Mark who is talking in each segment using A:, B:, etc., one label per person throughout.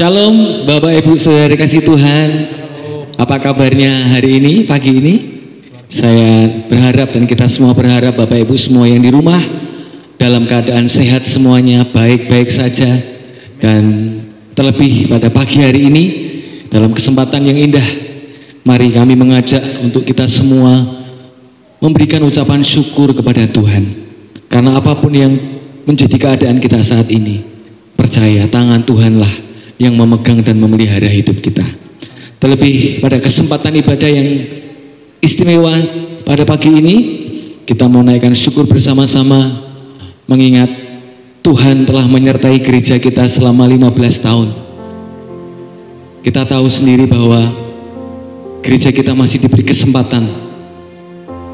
A: Shalom Bapak Ibu Saudara kasih Tuhan. Apa kabarnya hari ini, pagi ini? Saya berharap dan kita semua berharap Bapak Ibu semua yang di rumah dalam keadaan sehat semuanya, baik-baik saja. Dan terlebih pada pagi hari ini dalam kesempatan yang indah, mari kami mengajak untuk kita semua memberikan ucapan syukur kepada Tuhan. Karena apapun yang menjadi keadaan kita saat ini, percaya tangan Tuhanlah yang memegang dan memelihara hidup kita. Terlebih pada kesempatan ibadah yang istimewa pada pagi ini, kita mau naikkan syukur bersama-sama mengingat Tuhan telah menyertai gereja kita selama 15 tahun. Kita tahu sendiri bahwa gereja kita masih diberi kesempatan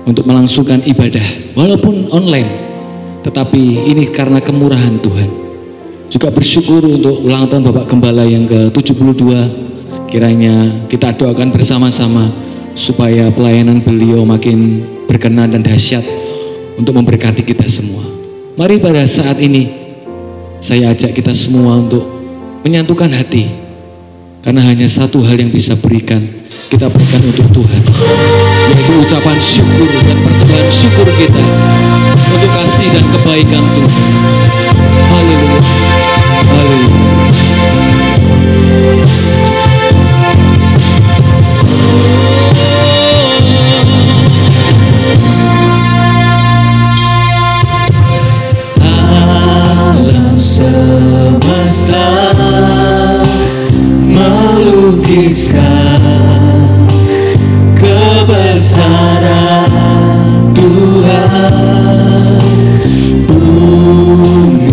A: untuk melangsungkan ibadah walaupun online, tetapi ini karena kemurahan Tuhan. Juga bersyukur untuk ulang tahun Bapak Gembala yang ke-72. Kiranya kita doakan bersama-sama supaya pelayanan beliau makin berkenan dan dahsyat untuk memberkati kita semua. Mari pada saat ini saya ajak kita semua untuk menyatukan hati, karena hanya satu hal yang bisa kita berikan untuk Tuhan, yaitu ucapan syukur dan persembahan syukur kita untuk kasih dan kebaikan Tuhan. Haleluya, haleluya.
B: Alam semesta melukiskan kebesaran Tuhan. Bumi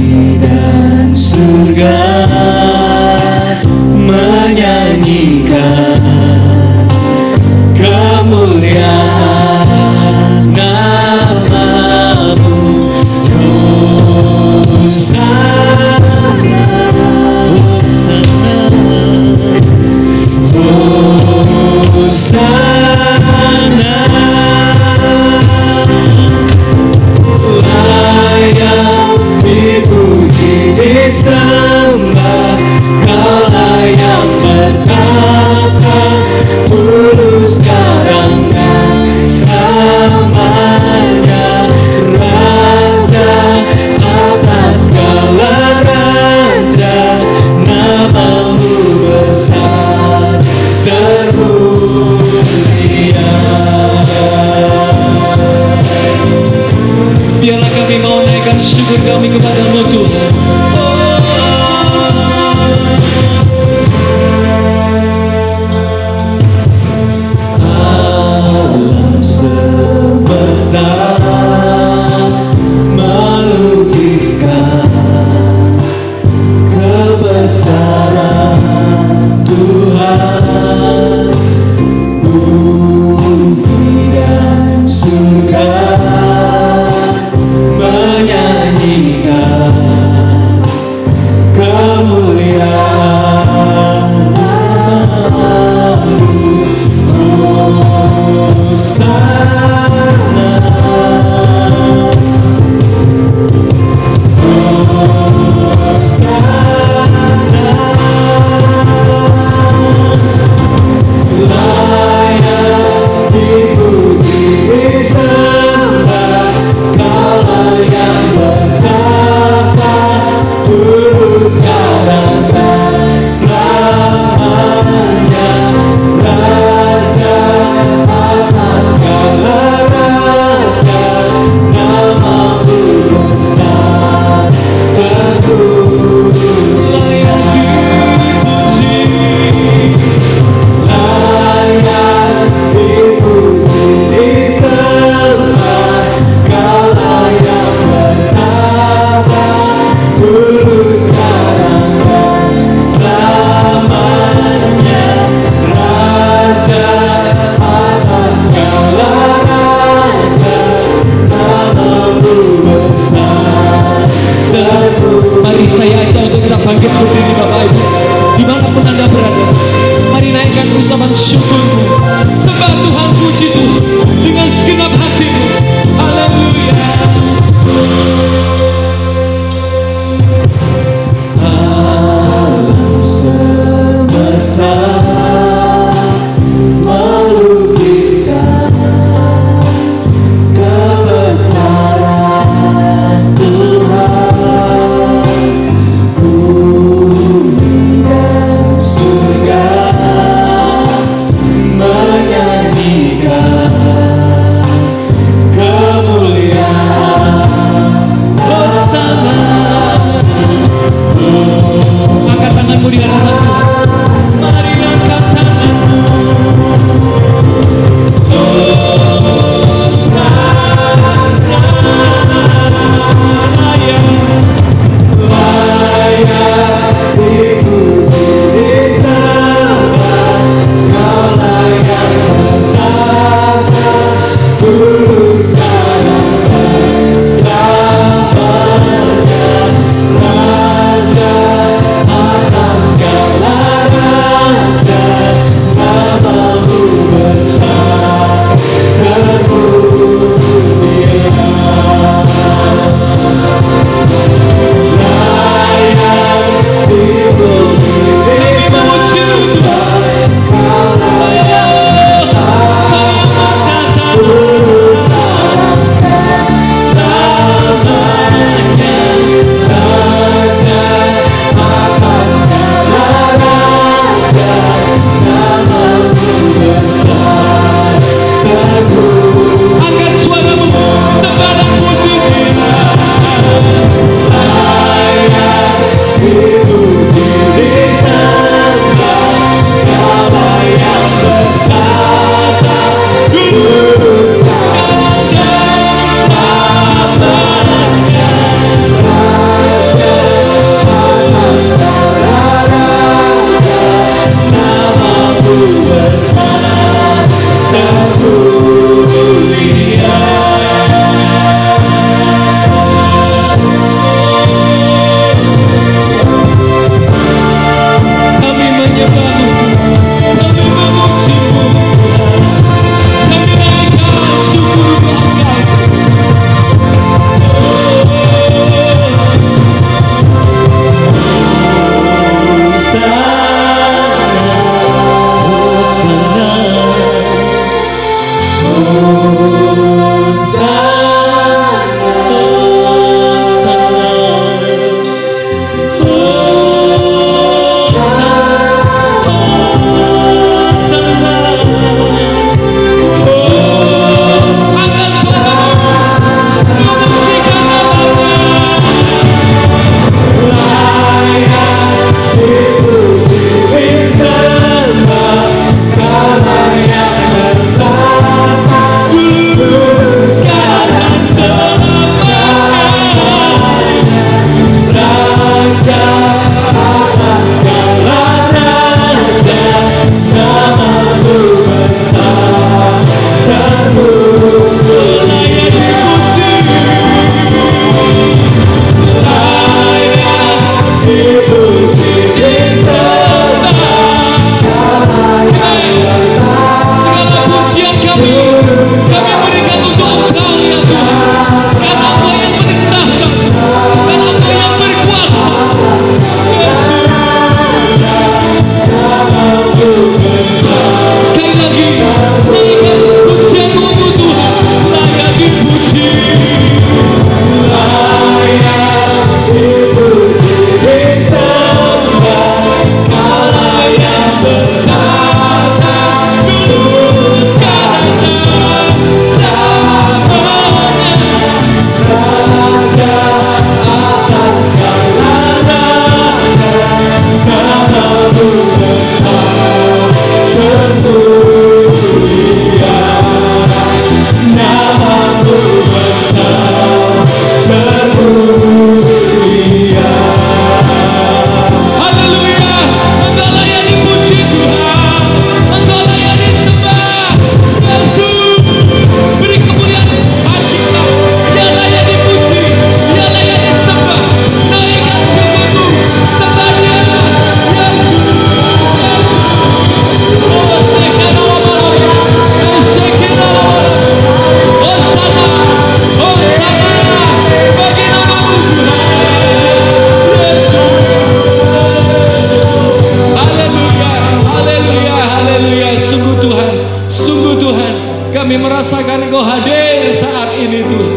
A: merasakan Engkau hadir saat ini Tuhan.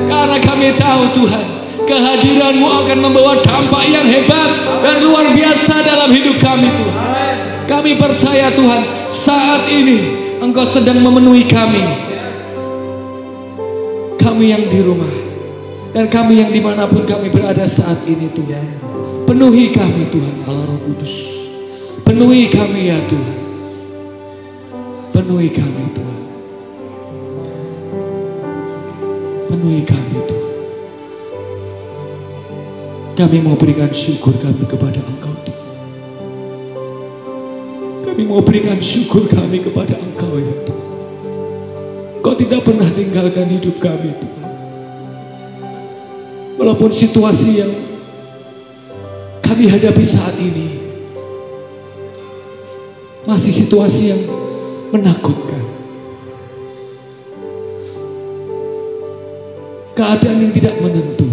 A: Karena kami tahu Tuhan, kehadiran-Mu akan membawa dampak yang hebat dan luar biasa dalam hidup kami Tuhan. Kami percaya Tuhan, saat ini Engkau sedang memenuhi kami. Kami yang di rumah dan kami yang dimanapun kami berada saat ini Tuhan. Penuhi kami Tuhan Allah Roh Kudus. Penuhi kami ya Tuhan. Penuhi kami Tuhan. Penuhi kami Tuhan. Kami mau berikan syukur kami kepada Engkau Tuhan. Kami mau berikan syukur kami kepada Engkau ya Tuhan. Engkau tidak pernah tinggalkan hidup kami Tuhan. Walaupun situasi yang kami hadapi saat ini masih situasi yang menakutkan, keadaan yang tidak menentu,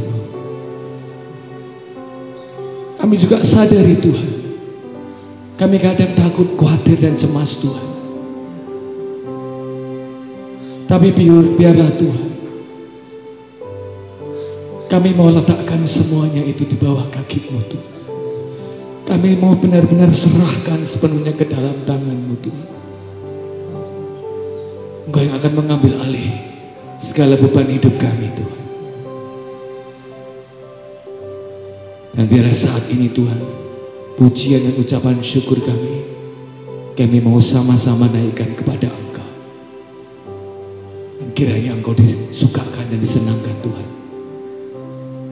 A: kami juga sadari Tuhan, kami kadang takut, khawatir dan cemas Tuhan. Tapi biarlah Tuhan, kami mau letakkan semuanya itu di bawah kaki-Mu Tuhan. Kami mau benar-benar serahkan sepenuhnya ke dalam tangan-Mu Tuhan. Engkau yang akan mengambil alih segala beban hidup kami Tuhan. Dan biarlah saat ini Tuhan, pujian dan ucapan syukur kami mau sama-sama naikkan kepada Engkau. Dan kiranya Engkau disukakan dan disenangkan Tuhan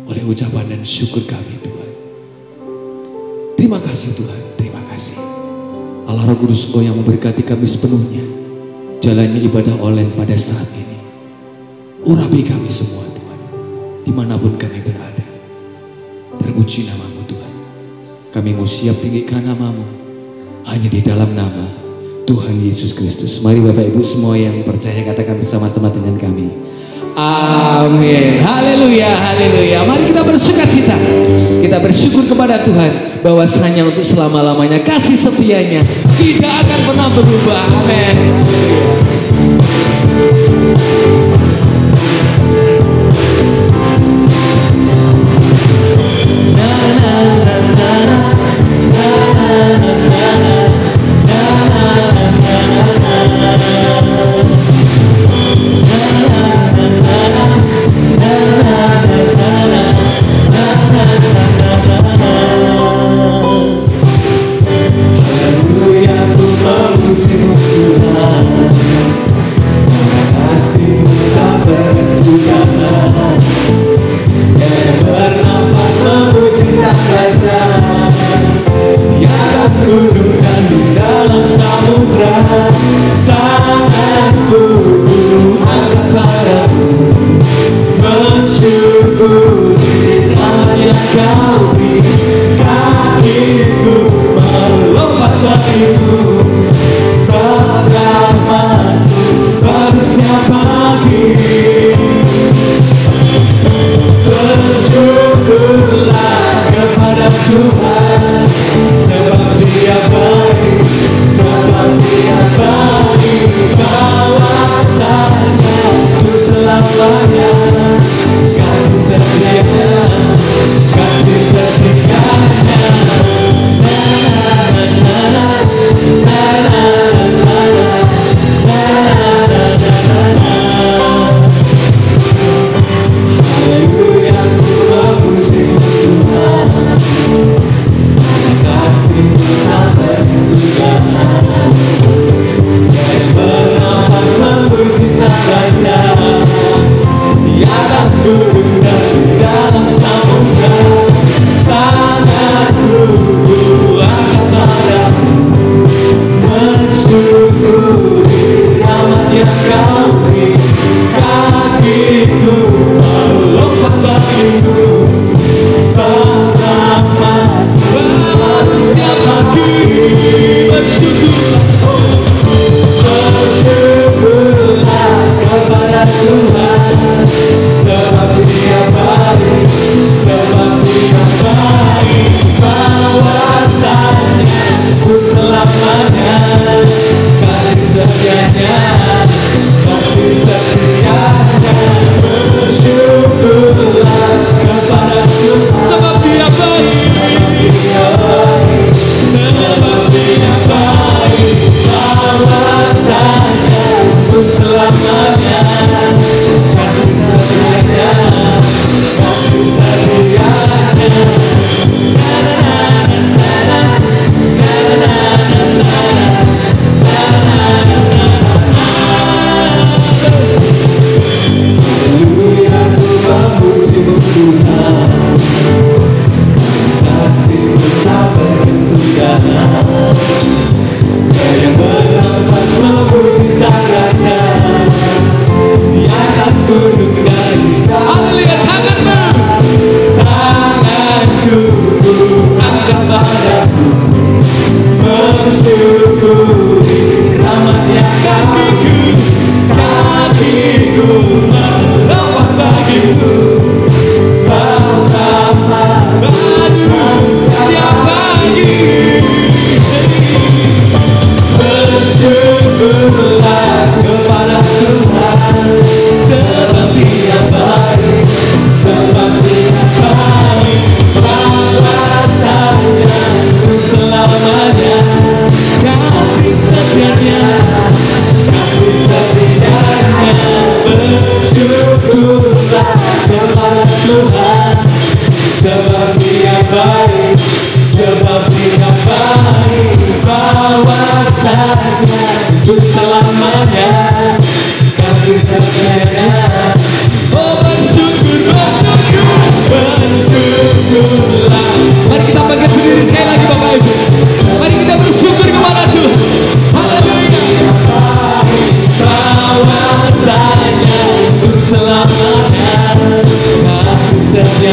A: oleh ucapan dan syukur kami Tuhan. Terima kasih Tuhan, terima kasih. Allah Roh Kudus Engkau yang memberkati kami sepenuhnya. jalannya ibadah online pada saat ini. Urapi kami semua Tuhan, dimanapun kami berada. Terpuji nama-Mu Tuhan. Kami mau siap tinggikan nama-Mu hanya di dalam nama Tuhan Yesus Kristus. Mari Bapak Ibu semua yang percaya katakan bersama-sama dengan kami. Amin. Haleluya, haleluya. Mari kita bersukacita. Kita bersyukur kepada Tuhan bahwasanya untuk selama-lamanya kasih setianya tidak akan pernah berubah. Amin.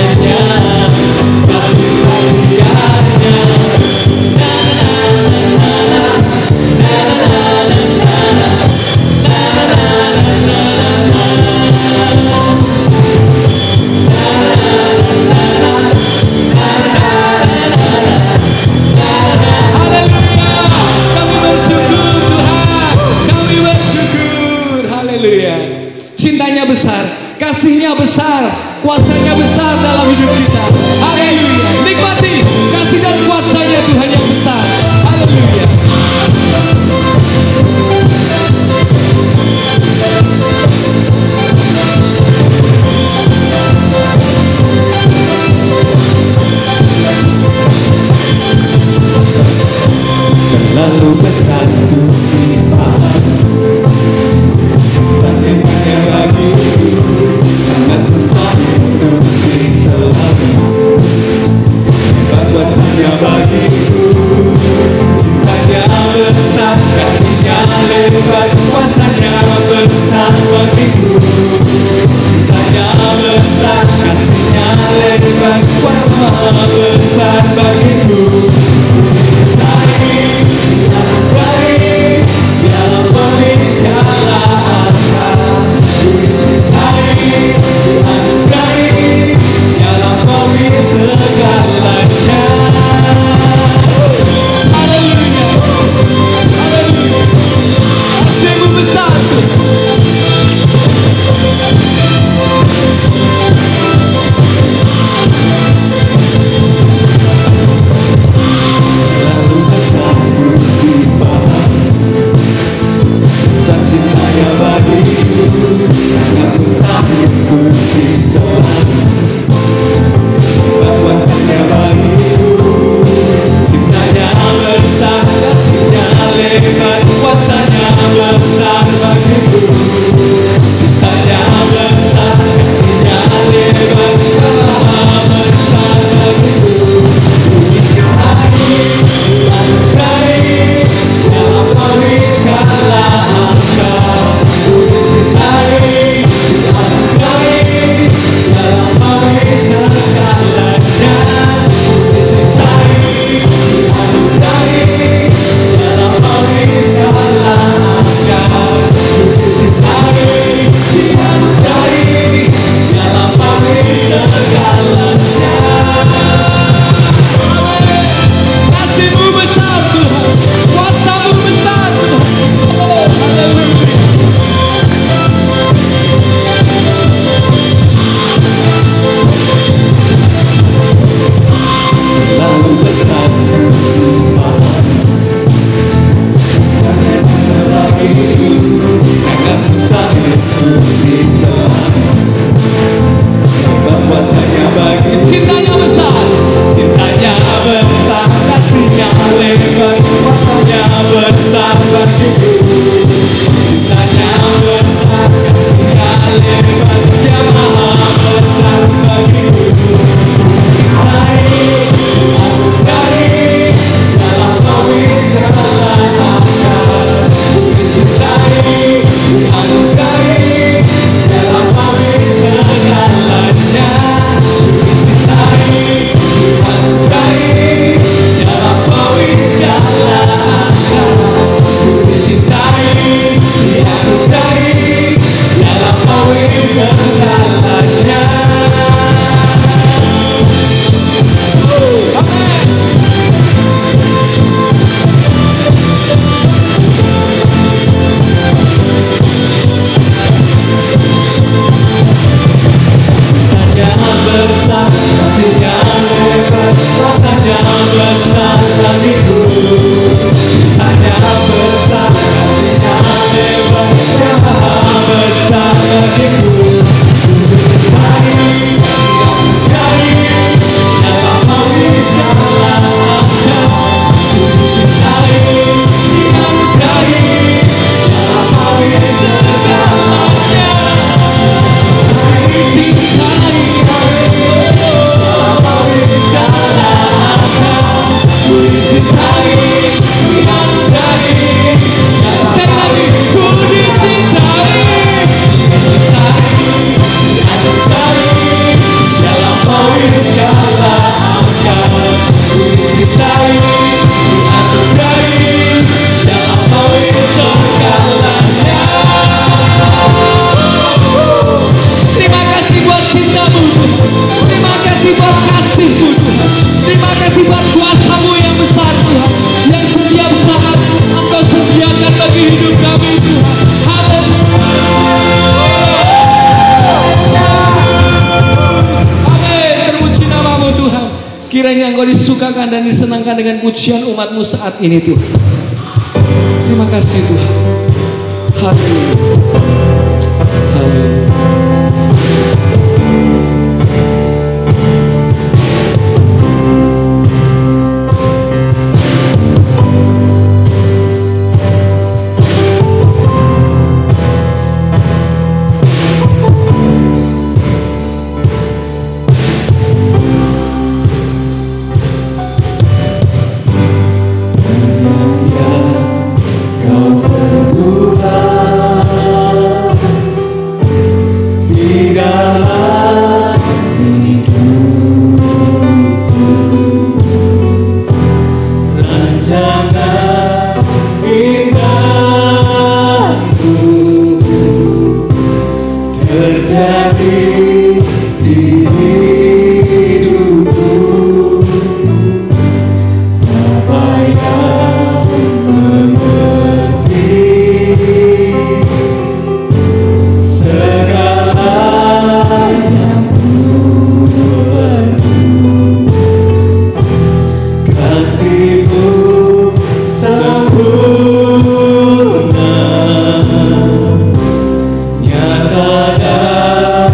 B: kemuliaannya, kasih setianya.
A: Cintanya besar, kasihnya besar, kuasanya besar dalam hidup kita. Haleluya. Nikmati kasih dan kuasanya Tuhan yang besar. Haleluya.
B: Terlalu besar untuk dipahami, sangat banyak bagiku, sangat mustahil untuk diselami. Hebat kuasanya bagiku,
A: Engkau disukakan dan disenangkan dengan pujian umat-Mu saat ini Tuhan. Terima kasih Tuhan. Haleluya. Haleluya.
B: Nyata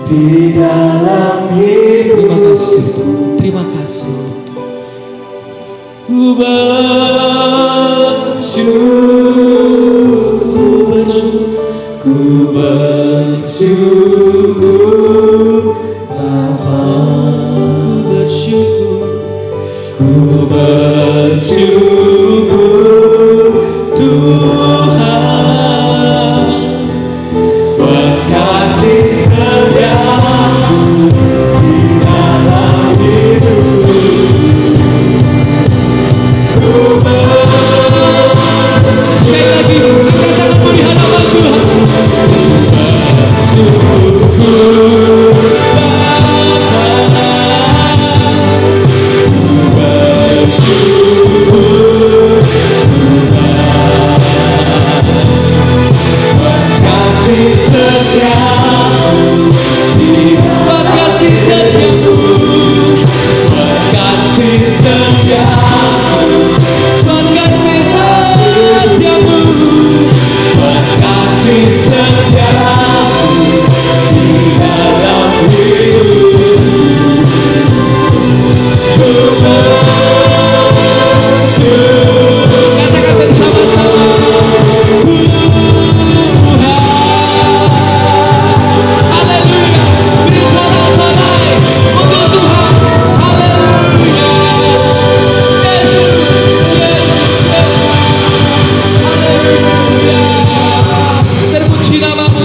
B: di dalam hidup.
A: Terima kasih, terima kasih.
B: Ku bersyukur Bapa, ku bersyukur Tuhan, buat kasih setiamu di dalam hidup.
A: Sekali lagi, angkat tangan di hadapan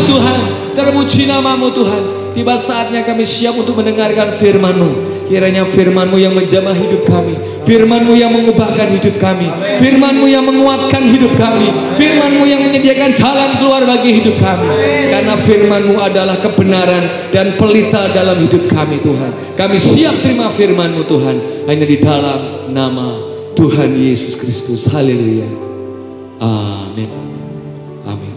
A: Tuhan. Terpuji namamu Tuhan. Tiba saatnya kami siap untuk mendengarkan firman-Mu. Kiranya firman-Mu yang menjamah hidup kami, firman-Mu yang mengubahkan hidup kami, firman-Mu yang menguatkan hidup kami, firman-Mu yang menyediakan jalan keluar bagi hidup kami. Karena firman-Mu adalah kebenaran dan pelita dalam hidup kami Tuhan. Kami siap terima firman-Mu Tuhan, hanya di dalam nama Tuhan Yesus Kristus. Haleluya. Amin. Amin.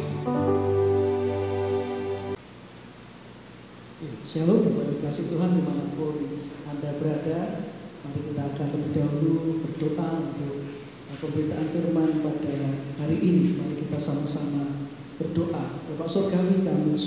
C: Shalom, Bapak kasih Tuhan dimanapun Anda berada. Mari kita akan terlebih dahulu berdoa untuk pemberitaan firman pada hari ini. Mari kita sama-sama berdoa. Bapak Surgawi, kami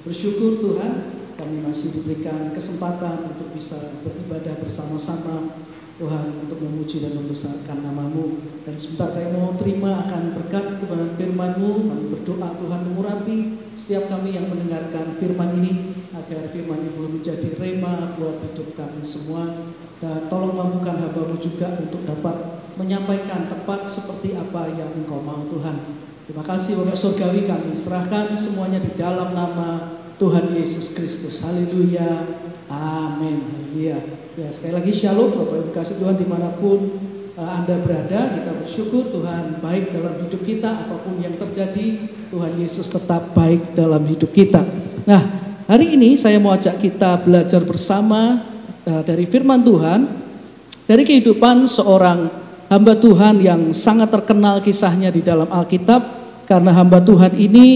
C: bersyukur Tuhan, kami masih diberikan kesempatan untuk bisa beribadah bersama-sama Tuhan, untuk memuji dan membesarkan nama-Mu. Dan sebentar kami mau terima akan berkat kebenaran firman-Mu. Kami berdoa Tuhan mengurapi setiap kami yang mendengarkan firman ini, agar firman ini boleh menjadi rema buat hidup kami semua. Dan tolong mampukan hamba-Mu juga untuk dapat menyampaikan tepat seperti apa yang Engkau mau Tuhan. Terima kasih Bapak Surgawi, kami serahkan semuanya di dalam nama Tuhan Yesus Kristus. Haleluya. Amin. Haleluya. Ya, sekali lagi shalom Bapak Ibu kasih Tuhan dimanapun Anda berada. Kita bersyukur Tuhan baik dalam hidup kita, apapun yang terjadi Tuhan Yesus tetap baik dalam hidup kita. Nah, hari ini saya mau ajak kita belajar bersama dari firman Tuhan, dari kehidupan seorang hamba Tuhan yang sangat terkenal kisahnya di dalam Alkitab. Karena hamba Tuhan ini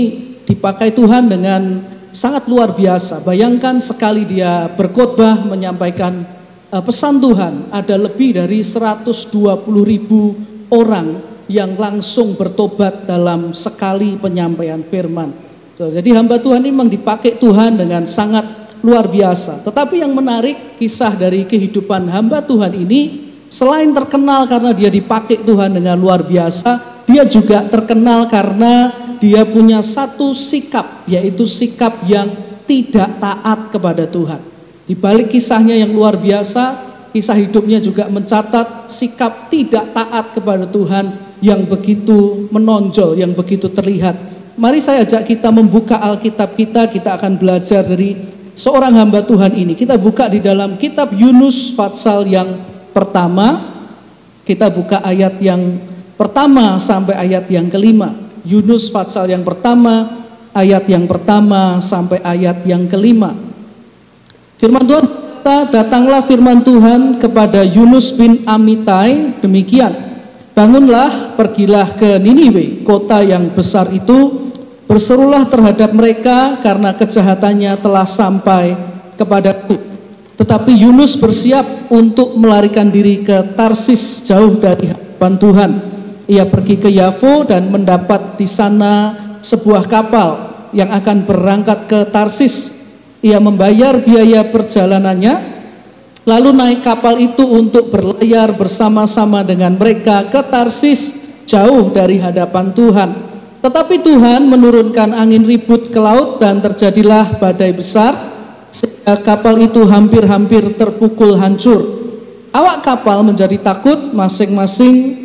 C: dipakai Tuhan dengan sangat luar biasa. Bayangkan sekali dia berkhotbah menyampaikan pesan Tuhan, ada lebih dari 120.000 orang yang langsung bertobat dalam sekali penyampaian firman. Jadi hamba Tuhan ini memang dipakai Tuhan dengan sangat luar biasa. Tetapi yang menarik, kisah dari kehidupan hamba Tuhan ini, selain terkenal karena dia dipakai Tuhan dengan luar biasa, dia juga terkenal karena dia punya satu sikap, yaitu sikap yang tidak taat kepada Tuhan. Di balik kisahnya yang luar biasa, kisah hidupnya juga mencatat sikap tidak taat kepada Tuhan yang begitu menonjol, yang begitu terlihat. Mari saya ajak kita membuka Alkitab kita akan belajar dari seorang hamba Tuhan ini. Kita buka di dalam kitab Yunus pasal yang pertama. Kita buka ayat yang pertama sampai ayat yang kelima. Yunus pasal yang pertama, ayat yang pertama sampai ayat yang kelima. Firman Tuhan berkata, datanglah firman Tuhan kepada Yunus bin Amitai demikian. Bangunlah, pergilah ke Niniwe, kota yang besar itu, berserulah terhadap mereka karena kejahatannya telah sampai kepadaku. Tetapi Yunus bersiap untuk melarikan diri ke Tarsis, jauh dari hadapan Tuhan. Ia pergi ke Yafo dan mendapat di sana sebuah kapal yang akan berangkat ke Tarsis. ia membayar biaya perjalanannya, lalu naik kapal itu untuk berlayar bersama-sama dengan mereka ke Tarsis, jauh dari hadapan Tuhan. Tetapi Tuhan menurunkan angin ribut ke laut dan terjadilah badai besar, sehingga kapal itu hampir-hampir terpukul hancur. Awak kapal menjadi takut, masing-masing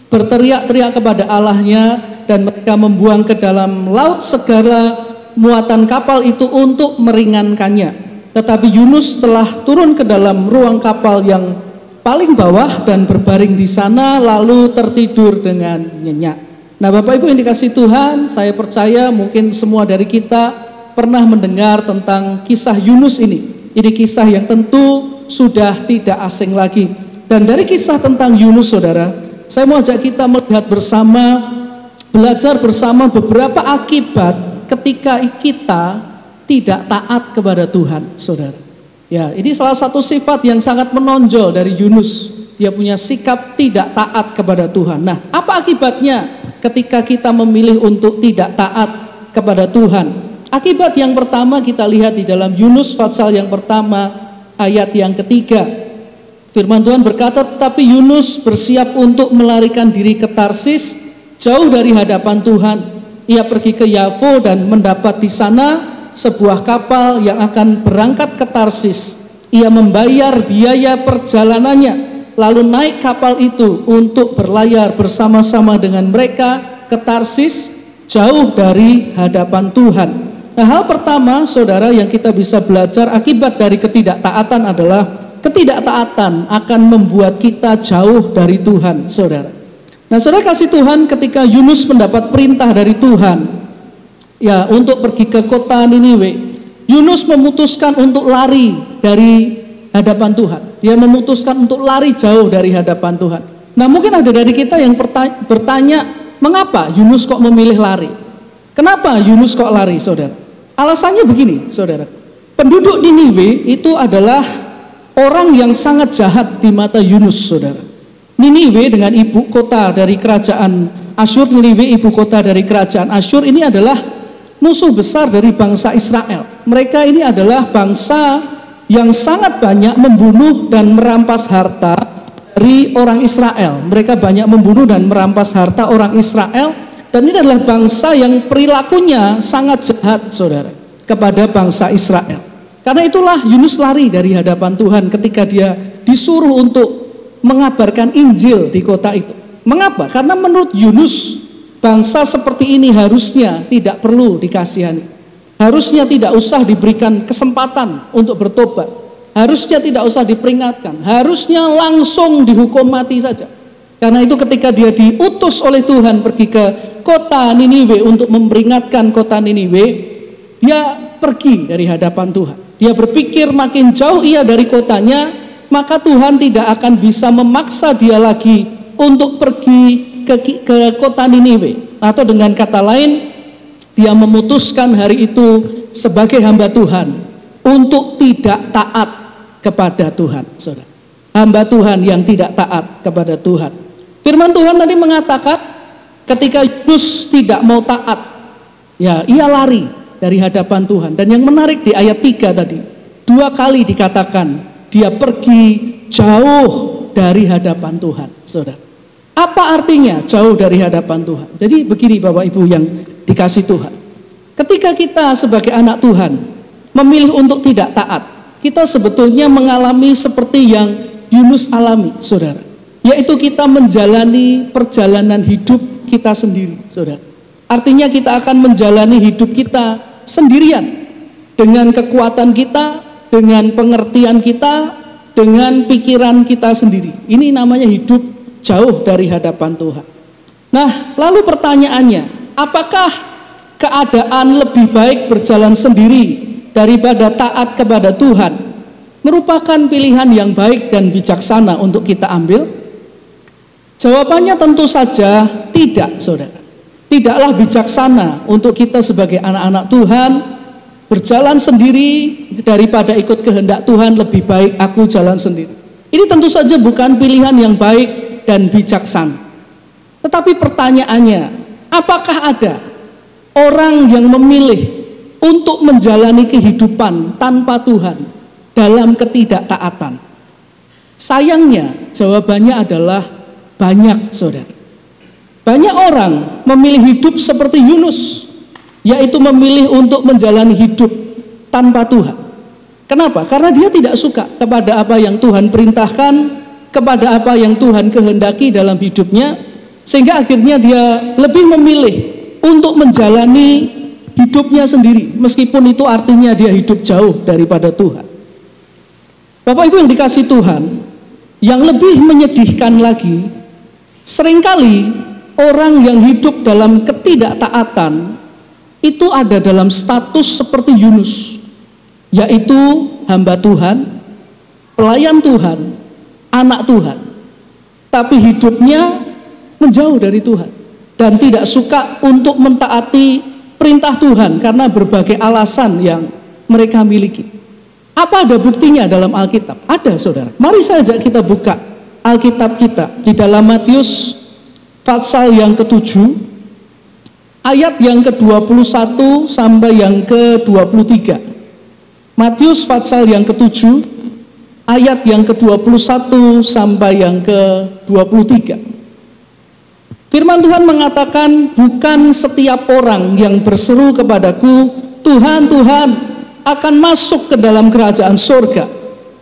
C: berteriak-teriak kepada Allahnya, dan mereka membuang ke dalam laut segala muatan kapal itu untuk meringankannya. Tetapi Yunus telah turun ke dalam ruang kapal yang paling bawah dan berbaring di sana, lalu tertidur dengan nyenyak. Nah, Bapak Ibu yang dikasihi Tuhan, saya percaya mungkin semua dari kita pernah mendengar tentang kisah Yunus ini. Ini kisah yang tentu sudah tidak asing lagi. Dan dari kisah tentang Yunus, saudara, saya mau ajak kita melihat bersama, belajar bersama beberapa akibat ketika kita tidak taat kepada Tuhan, saudara. Ya, ini salah satu sifat yang sangat menonjol dari Yunus. Dia punya sikap tidak taat kepada Tuhan. Nah, apa akibatnya ketika kita memilih untuk tidak taat kepada Tuhan? Akibat yang pertama kita lihat di dalam Yunus pasal yang pertama ayat yang ketiga. Firman Tuhan berkata, tetapi Yunus bersiap untuk melarikan diri ke Tarsis, jauh dari hadapan Tuhan. Ia pergi ke Yafo dan mendapat di sana sebuah kapal yang akan berangkat ke Tarsis. Ia membayar biaya perjalanannya, lalu naik kapal itu untuk berlayar bersama-sama dengan mereka ke Tarsis, jauh dari hadapan Tuhan. Nah, hal pertama, saudara, yang kita bisa belajar akibat dari ketidaktaatan adalah ketidaktaatan akan membuat kita jauh dari Tuhan, saudara. Nah, saudara kasih Tuhan, ketika Yunus mendapat perintah dari Tuhan, ya, untuk pergi ke kota Niniwe, Yunus memutuskan untuk lari dari hadapan Tuhan. Dia memutuskan untuk lari jauh dari hadapan Tuhan. Nah, mungkin ada dari kita yang bertanya, mengapa Yunus kok memilih lari? Kenapa Yunus kok lari, saudara? Alasannya begini, saudara. Penduduk Niniwe itu adalah orang yang sangat jahat di mata Yunus, saudara. Niniwe dengan ibu kota dari kerajaan Asyur, Niniwe ibu kota dari kerajaan Asyur ini adalah musuh besar dari bangsa Israel. Mereka ini adalah bangsa yang sangat banyak membunuh dan merampas harta dari orang Israel. Mereka banyak membunuh dan merampas harta orang Israel, dan ini adalah bangsa yang perilakunya sangat jahat, saudara, kepada bangsa Israel. Karena itulah Yunus lari dari hadapan Tuhan ketika dia disuruh untuk mengabarkan Injil di kota itu. Mengapa? Karena menurut Yunus, bangsa seperti ini harusnya tidak perlu dikasihani. Harusnya tidak usah diberikan kesempatan untuk bertobat. Harusnya tidak usah diperingatkan. Harusnya langsung dihukum mati saja. Karena itu ketika dia diutus oleh Tuhan pergi ke kota Niniwe untuk memperingatkan kota Niniwe, dia pergi dari hadapan Tuhan. Dia berpikir makin jauh ia dari kotanya, maka Tuhan tidak akan bisa memaksa dia lagi untuk pergi ke kota Niniwe. Atau dengan kata lain, dia memutuskan hari itu sebagai hamba Tuhan untuk tidak taat kepada Tuhan, saudara. Hamba Tuhan yang tidak taat kepada Tuhan. Firman Tuhan tadi mengatakan ketika Yunus tidak mau taat, ya, ia lari dari hadapan Tuhan. Dan yang menarik di ayat 3 tadi, 2 kali dikatakan dia pergi jauh dari hadapan Tuhan, saudara. Apa artinya jauh dari hadapan Tuhan? Jadi begini Bapak Ibu yang dikasih Tuhan. Ketika kita sebagai anak Tuhan memilih untuk tidak taat, kita sebetulnya mengalami seperti yang Yunus alami, saudara. Yaitu kita menjalani perjalanan hidup kita sendiri, saudara. Artinya kita akan menjalani hidup kita sendirian. Dengan kekuatan kita, dengan pengertian kita, dengan pikiran kita sendiri. Ini namanya hidup jauh dari hadapan Tuhan. Nah, lalu pertanyaannya, apakah keadaan lebih baik berjalan sendiri daripada taat kepada Tuhan merupakan pilihan yang baik dan bijaksana untuk kita ambil? Jawabannya tentu saja tidak, saudara. Tidaklah bijaksana untuk kita sebagai anak-anak Tuhan berjalan sendiri daripada ikut kehendak Tuhan. Lebih baik aku jalan sendiri. Ini tentu saja bukan pilihan yang baik dan bijaksana. Tetapi pertanyaannya, apakah ada orang yang memilih untuk menjalani kehidupan tanpa Tuhan dalam ketidaktaatan? Sayangnya jawabannya adalah banyak, saudara. Banyak orang memilih hidup seperti Yunus, yaitu memilih untuk menjalani hidup tanpa Tuhan. Kenapa? Karena dia tidak suka kepada apa yang Tuhan perintahkan, kepada apa yang Tuhan kehendaki dalam hidupnya, sehingga akhirnya dia lebih memilih untuk menjalani hidupnya sendiri, meskipun itu artinya dia hidup jauh daripada Tuhan. Bapak Ibu yang dikasihi Tuhan, yang lebih menyedihkan lagi, seringkali orang yang hidup dalam ketidaktaatan itu ada dalam status seperti Yunus, yaitu hamba Tuhan, pelayan Tuhan, anak Tuhan, tapi hidupnya menjauh dari Tuhan dan tidak suka untuk mentaati perintah Tuhan karena berbagai alasan yang mereka miliki. Apa ada buktinya dalam Alkitab? Ada, saudara. Mari saja kita buka Alkitab kita di dalam Matius pasal yang ke-7 ayat yang ke-21 sampai yang ke-23. Matius pasal yang ke-7 ayat yang ke-21 sampai yang ke-23. Firman Tuhan mengatakan, bukan setiap orang yang berseru kepadaku, Tuhan, Tuhan, akan masuk ke dalam kerajaan surga,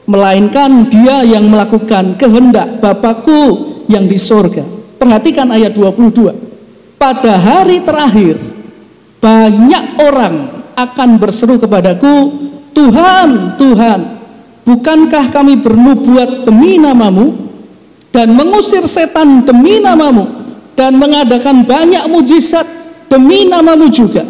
C: melainkan dia yang melakukan kehendak Bapakku yang di surga. Perhatikan ayat 22. Pada hari terakhir, banyak orang akan berseru kepadaku, Tuhan, Tuhan, bukankah kami bernubuat demi namamu dan mengusir setan demi namamu dan mengadakan banyak mujizat demi namamu juga?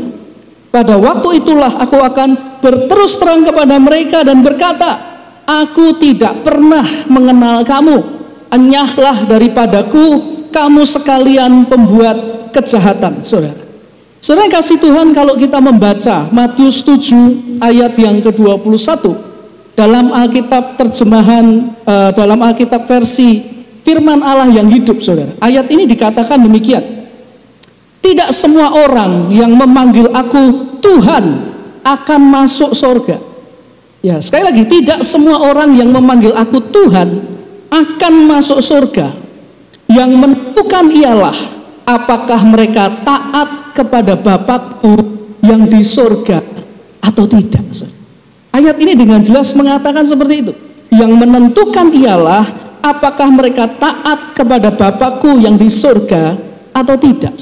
C: Pada waktu itulah aku akan berterus terang kepada mereka dan berkata, aku tidak pernah mengenal kamu, enyahlah daripadaku kamu sekalian pembuat kejahatan. Saudara, saudara kasih Tuhan, kalau kita membaca Matius 7 ayat yang ke-21 dalam Alkitab terjemahan dalam Alkitab versi Firman Allah yang hidup, saudara, ayat ini dikatakan demikian, tidak semua orang yang memanggil aku Tuhan akan masuk surga. Ya, sekali lagi, tidak semua orang yang memanggil aku Tuhan akan masuk surga. Yang menentukan ialah apakah mereka taat kepada Bapakku yang di surga atau tidak. Ayat ini dengan jelas mengatakan seperti itu. Yang menentukan ialah apakah mereka taat kepada Bapakku yang di surga atau tidak.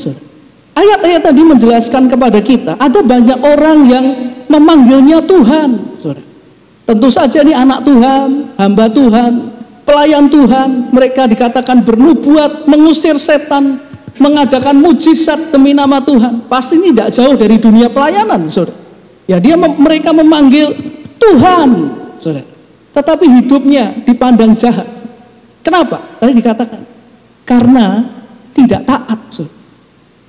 C: Ayat-ayat tadi menjelaskan kepada kita, ada banyak orang yang memanggilnya Tuhan. Tentu saja ini anak Tuhan, hamba Tuhan, pelayan Tuhan. Mereka dikatakan bernubuat, mengusir setan, mengadakan mujizat demi nama Tuhan. Pasti ini tidak jauh dari dunia pelayanan, saudara. Ya, mereka memanggil Tuhan, saudara, tetapi hidupnya dipandang jahat. Kenapa? Tadi dikatakan karena tidak taat, saudara.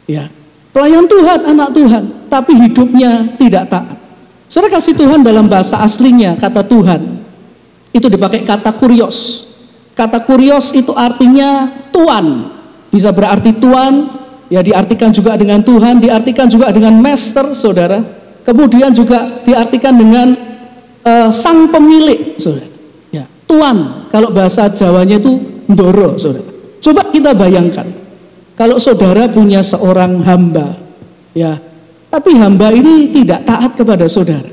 C: Ya, pelayan Tuhan, anak Tuhan, tapi hidupnya tidak taat. Saudara kasih Tuhan, dalam bahasa aslinya kata Tuhan itu dipakai kata kurios. Kata kurios itu artinya tuan, bisa berarti tuan, ya diartikan juga dengan Tuhan, diartikan juga dengan master, saudara. Kemudian juga diartikan dengan sang pemilik, saudara. Ya, tuan, kalau bahasa Jawanya itu ndoro, saudara. Coba kita bayangkan, kalau saudara punya seorang hamba, ya, tapi hamba ini tidak taat kepada saudara.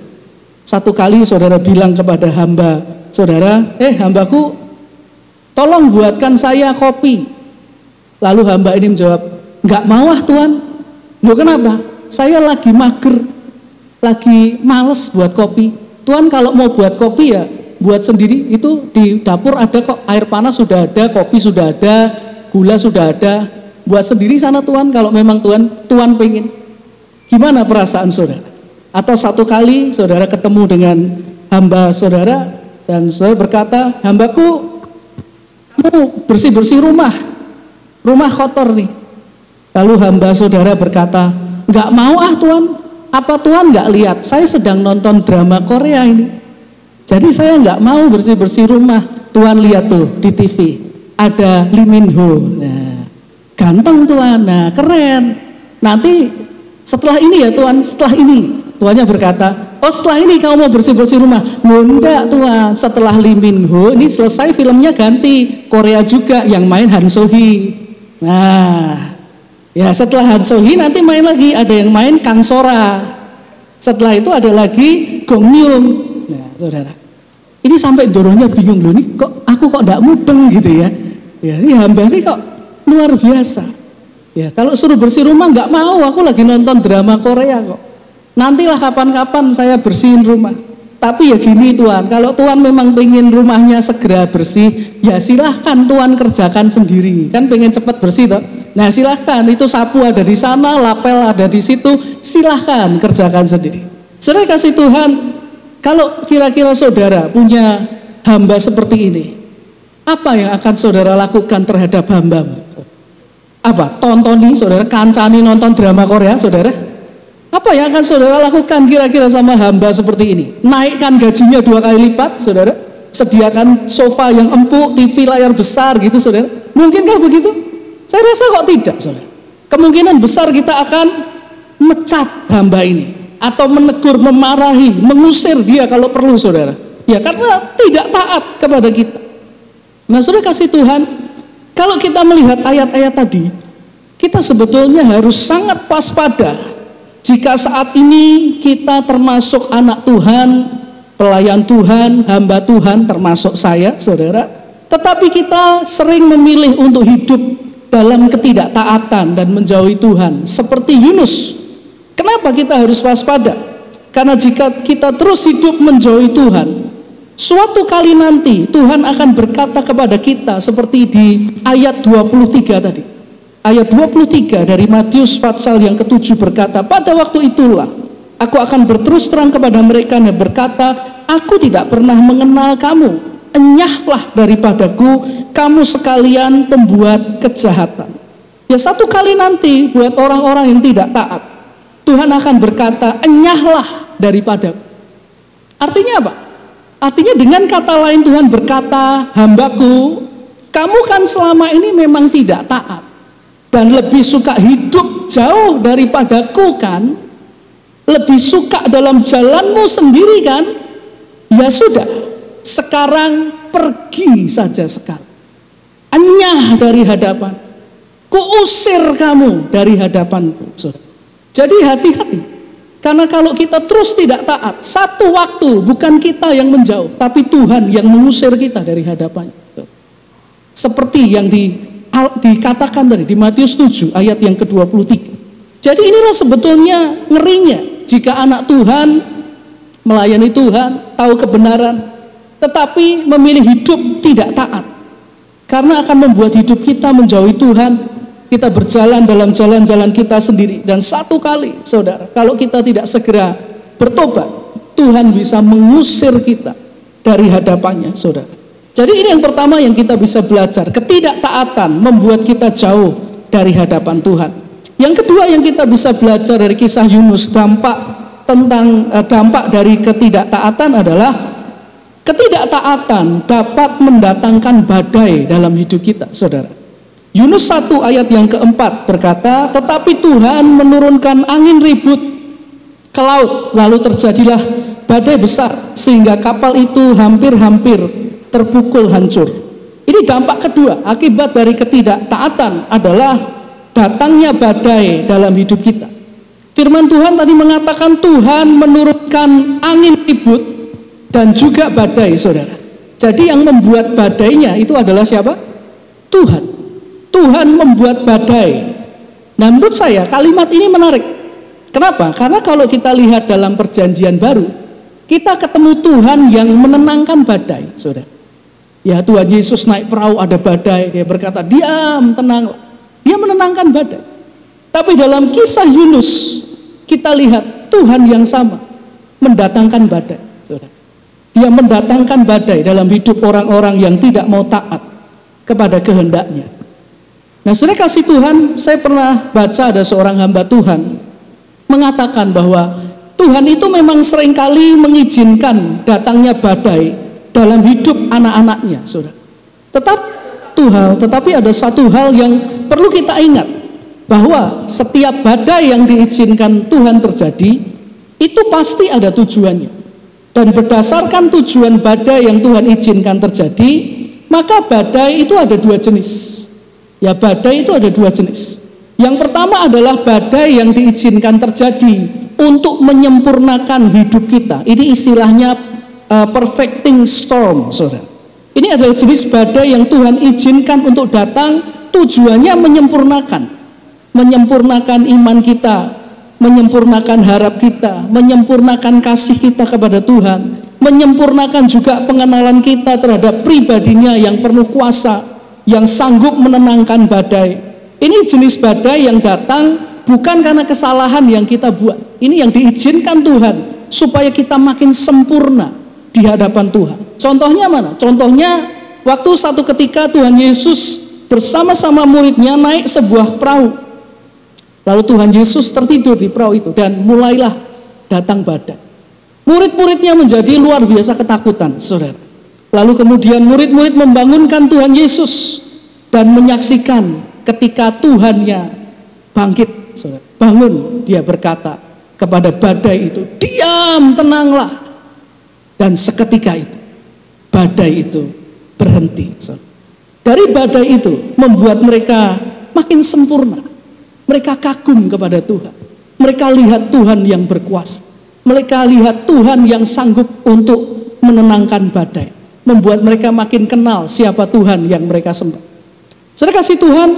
C: Satu kali saudara bilang kepada hamba saudara, hambaku, tolong buatkan saya kopi. Lalu hamba ini menjawab, nggak mau ah Tuan. Loh, kenapa? Saya lagi mager, lagi males buat kopi. Tuan kalau mau buat kopi ya buat sendiri, itu di dapur ada kok, air panas sudah ada, kopi sudah ada, gula sudah ada. Buat sendiri sana Tuan, kalau memang Tuan pengen. Gimana perasaan saudara? Atau satu kali saudara ketemu dengan hamba saudara dan saudara berkata, hambaku, kamu bersih-bersih rumah kotor nih. Lalu hamba saudara berkata, nggak mau ah Tuan. Apa Tuan nggak lihat saya sedang nonton drama Korea ini? Jadi saya nggak mau bersih-bersih rumah. Tuan lihat tuh di TV ada Lee Min Ho. Nah, ganteng Tuan, nah keren. Nanti setelah ini ya Tuan, setelah ini Tuannya berkata, oh setelah ini kamu mau bersih-bersih rumah. Enggak Tuan, setelah Lee Min Ho ini selesai filmnya ganti. Korea juga yang main Han So Hee. Nah, ya setelah Han So Hee nanti main lagi, ada yang main Kang Sora. Setelah itu ada lagi Gong Myung. Nah saudara, ini sampai dorohnya bingung loh, nih kok aku kok gak mudeng gitu ya. Ya ini hamba ini kok luar biasa. Ya kalau suruh bersih rumah nggak mau, aku lagi nonton drama Korea kok. Nantilah kapan-kapan saya bersihin rumah. Tapi ya gini Tuhan, kalau Tuhan memang pengen rumahnya segera bersih, ya silahkan Tuhan kerjakan sendiri. Kan pengen cepat bersih toh. Nah silahkan, itu sapu ada di sana, lapel ada di situ, silahkan kerjakan sendiri. Saudara kasih Tuhan, kalau kira-kira saudara punya hamba seperti ini, apa yang akan saudara lakukan terhadap hambamu? Apa? Tontoni saudara, kancani nonton drama Korea saudara? Apa yang akan saudara lakukan kira-kira sama hamba seperti ini? Naikkan gajinya 2 kali lipat saudara? Sediakan sofa yang empuk, TV layar besar gitu saudara? Mungkinkah begitu? Saya rasa kok tidak saudara. Kemungkinan besar kita akan mecat hamba ini, atau menegur, memarahi, mengusir dia kalau perlu saudara. Ya karena tidak taat kepada kita. Nah saudara kasih Tuhan, kalau kita melihat ayat-ayat tadi, kita sebetulnya harus sangat waspada. Jika saat ini kita termasuk anak Tuhan, pelayan Tuhan, hamba Tuhan, termasuk saya saudara, tetapi kita sering memilih untuk hidup dalam ketidaktaatan dan menjauhi Tuhan seperti Yunus. Kenapa kita harus waspada? Karena jika kita terus hidup menjauhi Tuhan, suatu kali nanti Tuhan akan berkata kepada kita seperti di ayat 23 tadi. Ayat 23 dari Matius pasal yang ke-7 berkata, pada waktu itulah aku akan berterus terang kepada mereka dan berkata, aku tidak pernah mengenal kamu, enyahlah daripadaku kamu sekalian pembuat kejahatan. Ya satu kali nanti buat orang-orang yang tidak taat, Tuhan akan berkata, enyahlah daripadaku. Artinya apa? Artinya dengan kata lain Tuhan berkata, hambaku, kamu kan selama ini memang tidak taat dan lebih suka hidup jauh daripadaku kan, lebih suka dalam jalanmu sendiri kan, ya sudah, sekarang pergi saja sekarang, enyah dari hadapan, kuusir kamu dari hadapanku. Jadi hati-hati, karena kalau kita terus tidak taat, satu waktu bukan kita yang menjauh, tapi Tuhan yang mengusir kita dari hadapannya. Seperti yang dikatakan tadi di Matius 7 ayat yang ke-23. Jadi inilah sebetulnya ngerinya jika anak Tuhan melayani Tuhan, tahu kebenaran, tetapi memilih hidup tidak taat. Karena akan membuat hidup kita menjauhi Tuhan, kita berjalan dalam jalan-jalan kita sendiri. Dan satu kali saudara, kalau kita tidak segera bertobat, Tuhan bisa mengusir kita dari hadapannya saudara. Jadi ini yang pertama yang kita bisa belajar, ketidaktaatan membuat kita jauh dari hadapan Tuhan. Yang kedua yang kita bisa belajar dari kisah Yunus, dampak dari ketidaktaatan adalah ketidaktaatan dapat mendatangkan badai dalam hidup kita saudara. Yunus 1 ayat yang keempat berkata, tetapi Tuhan menurunkan angin ribut ke laut, lalu terjadilah badai besar sehingga kapal itu hampir-hampir terpukul hancur. Ini dampak kedua akibat dari ketidaktaatan adalah datangnya badai dalam hidup kita. Firman Tuhan tadi mengatakan Tuhan menurunkan angin ribut dan juga badai saudara. Jadi yang membuat badainya itu adalah siapa? Tuhan. Tuhan membuat badai. Nah menurut saya kalimat ini menarik. Kenapa? Karena kalau kita lihat dalam perjanjian baru, kita ketemu Tuhan yang menenangkan badai saudara. Ya Tuhan Yesus naik perahu ada badai, dia berkata diam, tenanglah. Dia menenangkan badai. Tapi dalam kisah Yunus kita lihat Tuhan yang sama mendatangkan badai. Dia mendatangkan badai dalam hidup orang-orang yang tidak mau taat kepada kehendaknya. Nah saudara kasih Tuhan, saya pernah baca ada seorang hamba Tuhan mengatakan bahwa Tuhan itu memang seringkali mengizinkan datangnya badai dalam hidup anak-anaknya saudara. Tetapi ada satu hal yang perlu kita ingat, bahwa setiap badai yang diizinkan Tuhan terjadi itu pasti ada tujuannya. Dan berdasarkan tujuan badai yang Tuhan izinkan terjadi, maka badai itu ada dua jenis. Ya, badai itu ada dua jenis. Yang pertama adalah badai yang diizinkan terjadi untuk menyempurnakan hidup kita. Ini istilahnya perfecting storm, saudara. Ini adalah jenis badai yang Tuhan izinkan untuk datang, tujuannya menyempurnakan iman kita, menyempurnakan harap kita, menyempurnakan kasih kita kepada Tuhan, menyempurnakan juga pengenalan kita terhadap pribadinya yang penuh kuasa, yang sanggup menenangkan badai. Ini jenis badai yang datang bukan karena kesalahan yang kita buat. Ini yang diizinkan Tuhan supaya kita makin sempurna di hadapan Tuhan. Contohnya mana? Contohnya waktu satu ketika Tuhan Yesus bersama-sama muridnya naik sebuah perahu. Lalu Tuhan Yesus tertidur di perahu itu dan mulailah datang badai. Murid-muridnya menjadi luar biasa ketakutan, saudara. Lalu kemudian murid-murid membangunkan Tuhan Yesus dan menyaksikan ketika Tuhannya bangkit, saudara. Bangun, dia berkata kepada badai itu, diam, tenanglah. Dan seketika itu badai itu berhenti, saudara. Dari badai itu membuat mereka makin sempurna. Mereka kagum kepada Tuhan. Mereka lihat Tuhan yang berkuasa. Mereka lihat Tuhan yang sanggup untuk menenangkan badai. Membuat mereka makin kenal siapa Tuhan yang mereka sembah. Saudara kasih Tuhan,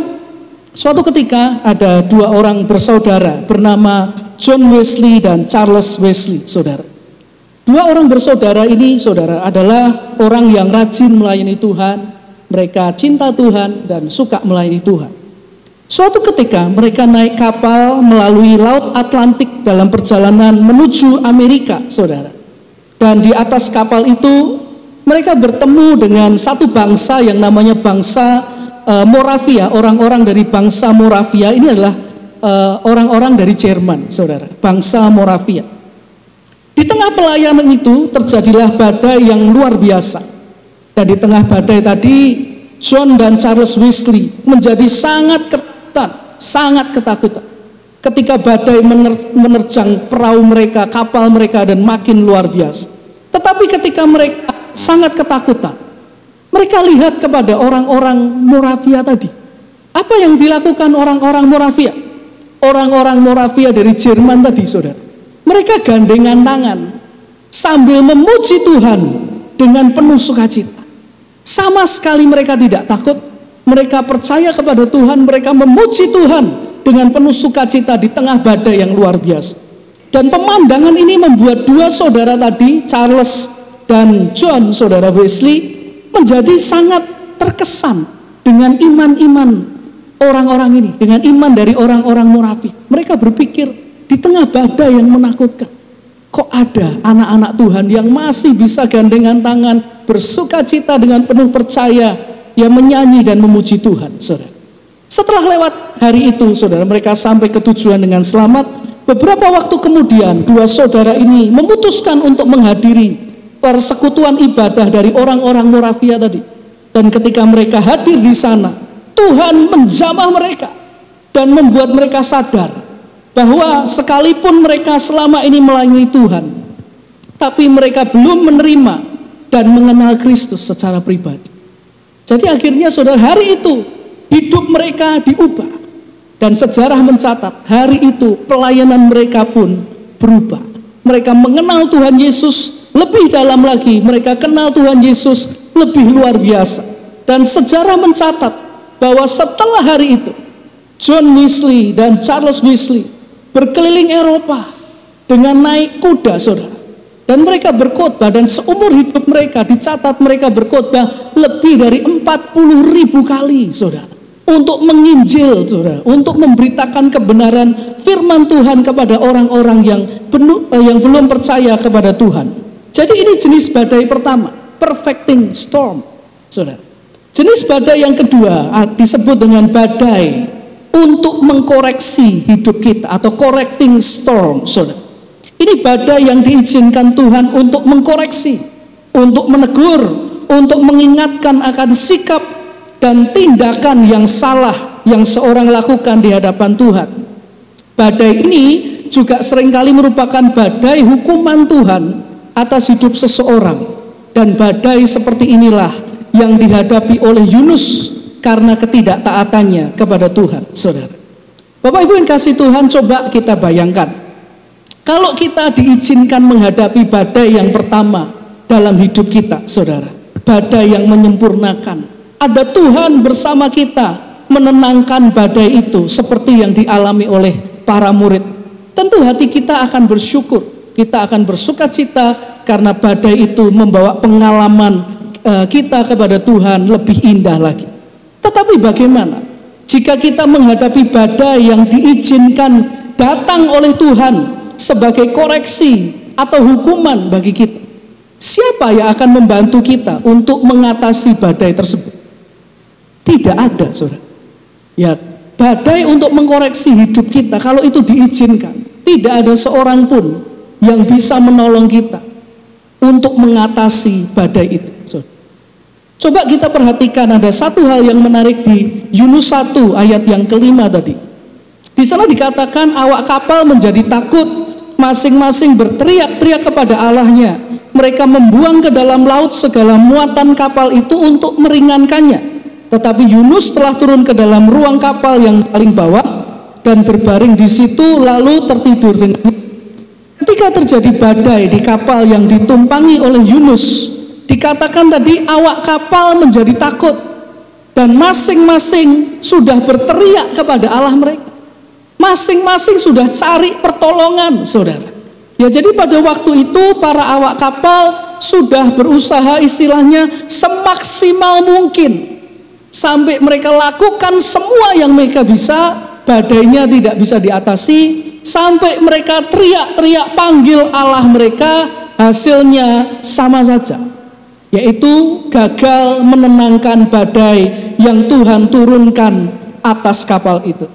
C: suatu ketika ada dua orang bersaudara bernama John Wesley dan Charles Wesley, saudara. Dua orang bersaudara ini, saudara, adalah orang yang rajin melayani Tuhan. Mereka cinta Tuhan dan suka melayani Tuhan. Suatu ketika mereka naik kapal melalui Laut Atlantik dalam perjalanan menuju Amerika, saudara. Dan di atas kapal itu mereka bertemu dengan satu bangsa yang namanya bangsa Moravia. Orang-orang dari bangsa Moravia ini adalah orang-orang dari Jerman, saudara. Bangsa Moravia. Di tengah pelayanan itu terjadilah badai yang luar biasa. Dan di tengah badai tadi John dan Charles Wesley menjadi sangat ketakutan ketika badai menerjang perahu mereka, kapal mereka, dan makin luar biasa. Tetapi ketika mereka sangat ketakutan, mereka lihat kepada orang-orang Moravia tadi. Apa yang dilakukan orang-orang Moravia? Orang-orang Moravia dari Jerman tadi, saudara, mereka gandengan tangan sambil memuji Tuhan dengan penuh sukacita. Sama sekali mereka tidak takut. Mereka percaya kepada Tuhan, mereka memuji Tuhan dengan penuh sukacita di tengah badai yang luar biasa. Dan pemandangan ini membuat dua saudara tadi, Charles dan John, saudara Wesley, menjadi sangat terkesan dengan iman-iman orang-orang ini, dengan iman dari orang-orang Moravia. Mereka berpikir, di tengah badai yang menakutkan, kok ada anak-anak Tuhan yang masih bisa gandengan tangan, bersukacita dengan penuh percaya, yang menyanyi dan memuji Tuhan, saudara. Setelah lewat hari itu, saudara, mereka sampai ke tujuan dengan selamat. Beberapa waktu kemudian, dua saudara ini memutuskan untuk menghadiri persekutuan ibadah dari orang-orang Moravia tadi. Dan ketika mereka hadir di sana, Tuhan menjamah mereka dan membuat mereka sadar bahwa sekalipun mereka selama ini melayani Tuhan, tapi mereka belum menerima dan mengenal Kristus secara pribadi. Jadi akhirnya, saudara, hari itu hidup mereka diubah. Dan sejarah mencatat hari itu pelayanan mereka pun berubah. Mereka mengenal Tuhan Yesus lebih dalam lagi. Mereka kenal Tuhan Yesus lebih luar biasa. Dan sejarah mencatat bahwa setelah hari itu John Wesley dan Charles Wesley berkeliling Eropa dengan naik kuda, saudara. Dan mereka berkhotbah, dan seumur hidup mereka dicatat mereka berkhotbah lebih dari 40.000 kali, saudara, untuk menginjil, saudara, untuk memberitakan kebenaran firman Tuhan kepada orang-orang yang belum percaya kepada Tuhan. Jadi ini jenis badai pertama, perfecting storm, saudara. Jenis badai yang kedua disebut dengan badai untuk mengkoreksi hidup kita atau correcting storm, saudara. Ini badai yang diizinkan Tuhan untuk mengkoreksi, untuk menegur, untuk mengingatkan akan sikap dan tindakan yang salah yang seorang lakukan di hadapan Tuhan. Badai ini juga seringkali merupakan badai hukuman Tuhan atas hidup seseorang. Dan badai seperti inilah yang dihadapi oleh Yunus karena ketidaktaatannya kepada Tuhan, saudara. Bapak Ibu yang kasih Tuhan, coba kita bayangkan, kalau kita diizinkan menghadapi badai yang pertama dalam hidup kita, saudara, badai yang menyempurnakan, ada Tuhan bersama kita menenangkan badai itu seperti yang dialami oleh para murid. Tentu hati kita akan bersyukur, kita akan bersukacita karena badai itu membawa pengalaman kita kepada Tuhan lebih indah lagi. Tetapi bagaimana jika kita menghadapi badai yang diizinkan datang oleh Tuhan sebagai koreksi atau hukuman bagi kita? Siapa yang akan membantu kita untuk mengatasi badai tersebut? Tidak ada, saudara. Ya, badai untuk mengkoreksi hidup kita, kalau itu diizinkan, tidak ada seorang pun yang bisa menolong kita untuk mengatasi badai itu. Coba kita perhatikan, ada satu hal yang menarik di Yunus 1 ayat yang kelima tadi. Di sana dikatakan awak kapal menjadi takut, masing-masing berteriak-teriak kepada Allahnya. Mereka membuang ke dalam laut segala muatan kapal itu untuk meringankannya. Tetapi Yunus telah turun ke dalam ruang kapal yang paling bawah dan berbaring di situ lalu tertidur dengan. Ketika terjadi badai di kapal yang ditumpangi oleh Yunus, dikatakan tadi awak kapal menjadi takut dan masing-masing sudah berteriak kepada Allah mereka. Masing-masing sudah cari pertolongan, saudara. Ya, jadi pada waktu itu para awak kapal sudah berusaha istilahnya semaksimal mungkin sampai mereka lakukan semua yang mereka bisa, badainya tidak bisa diatasi, sampai mereka teriak-teriak panggil Allah mereka, hasilnya sama saja, yaitu gagal menenangkan badai yang Tuhan turunkan atas kapal itu.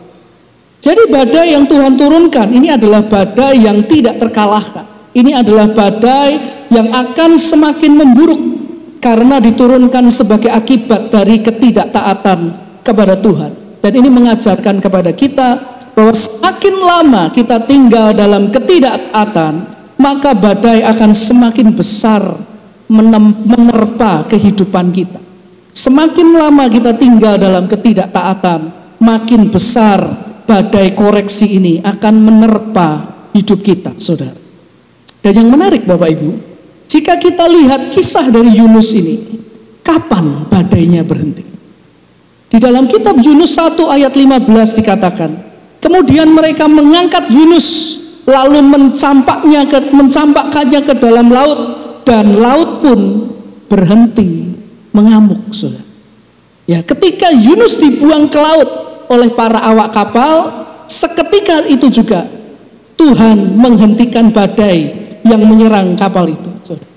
C: Jadi badai yang Tuhan turunkan ini adalah badai yang tidak terkalahkan. Ini adalah badai yang akan semakin memburuk karena diturunkan sebagai akibat dari ketidaktaatan kepada Tuhan. Dan ini mengajarkan kepada kita bahwa semakin lama kita tinggal dalam ketidaktaatan, maka badai akan semakin besar menerpa kehidupan kita. Semakin lama kita tinggal dalam ketidaktaatan, makin besar badai koreksi ini akan menerpa hidup kita, saudara. Dan yang menarik Bapak Ibu, jika kita lihat kisah dari Yunus ini, kapan badainya berhenti? Di dalam kitab Yunus 1 ayat 15 dikatakan, kemudian mereka mengangkat Yunus lalu mencampakkannya ke dalam laut, dan laut pun berhenti mengamuk, saudara. Ya, ketika Yunus dibuang ke laut oleh para awak kapal, seketika itu juga Tuhan menghentikan badai yang menyerang kapal itu, saudara.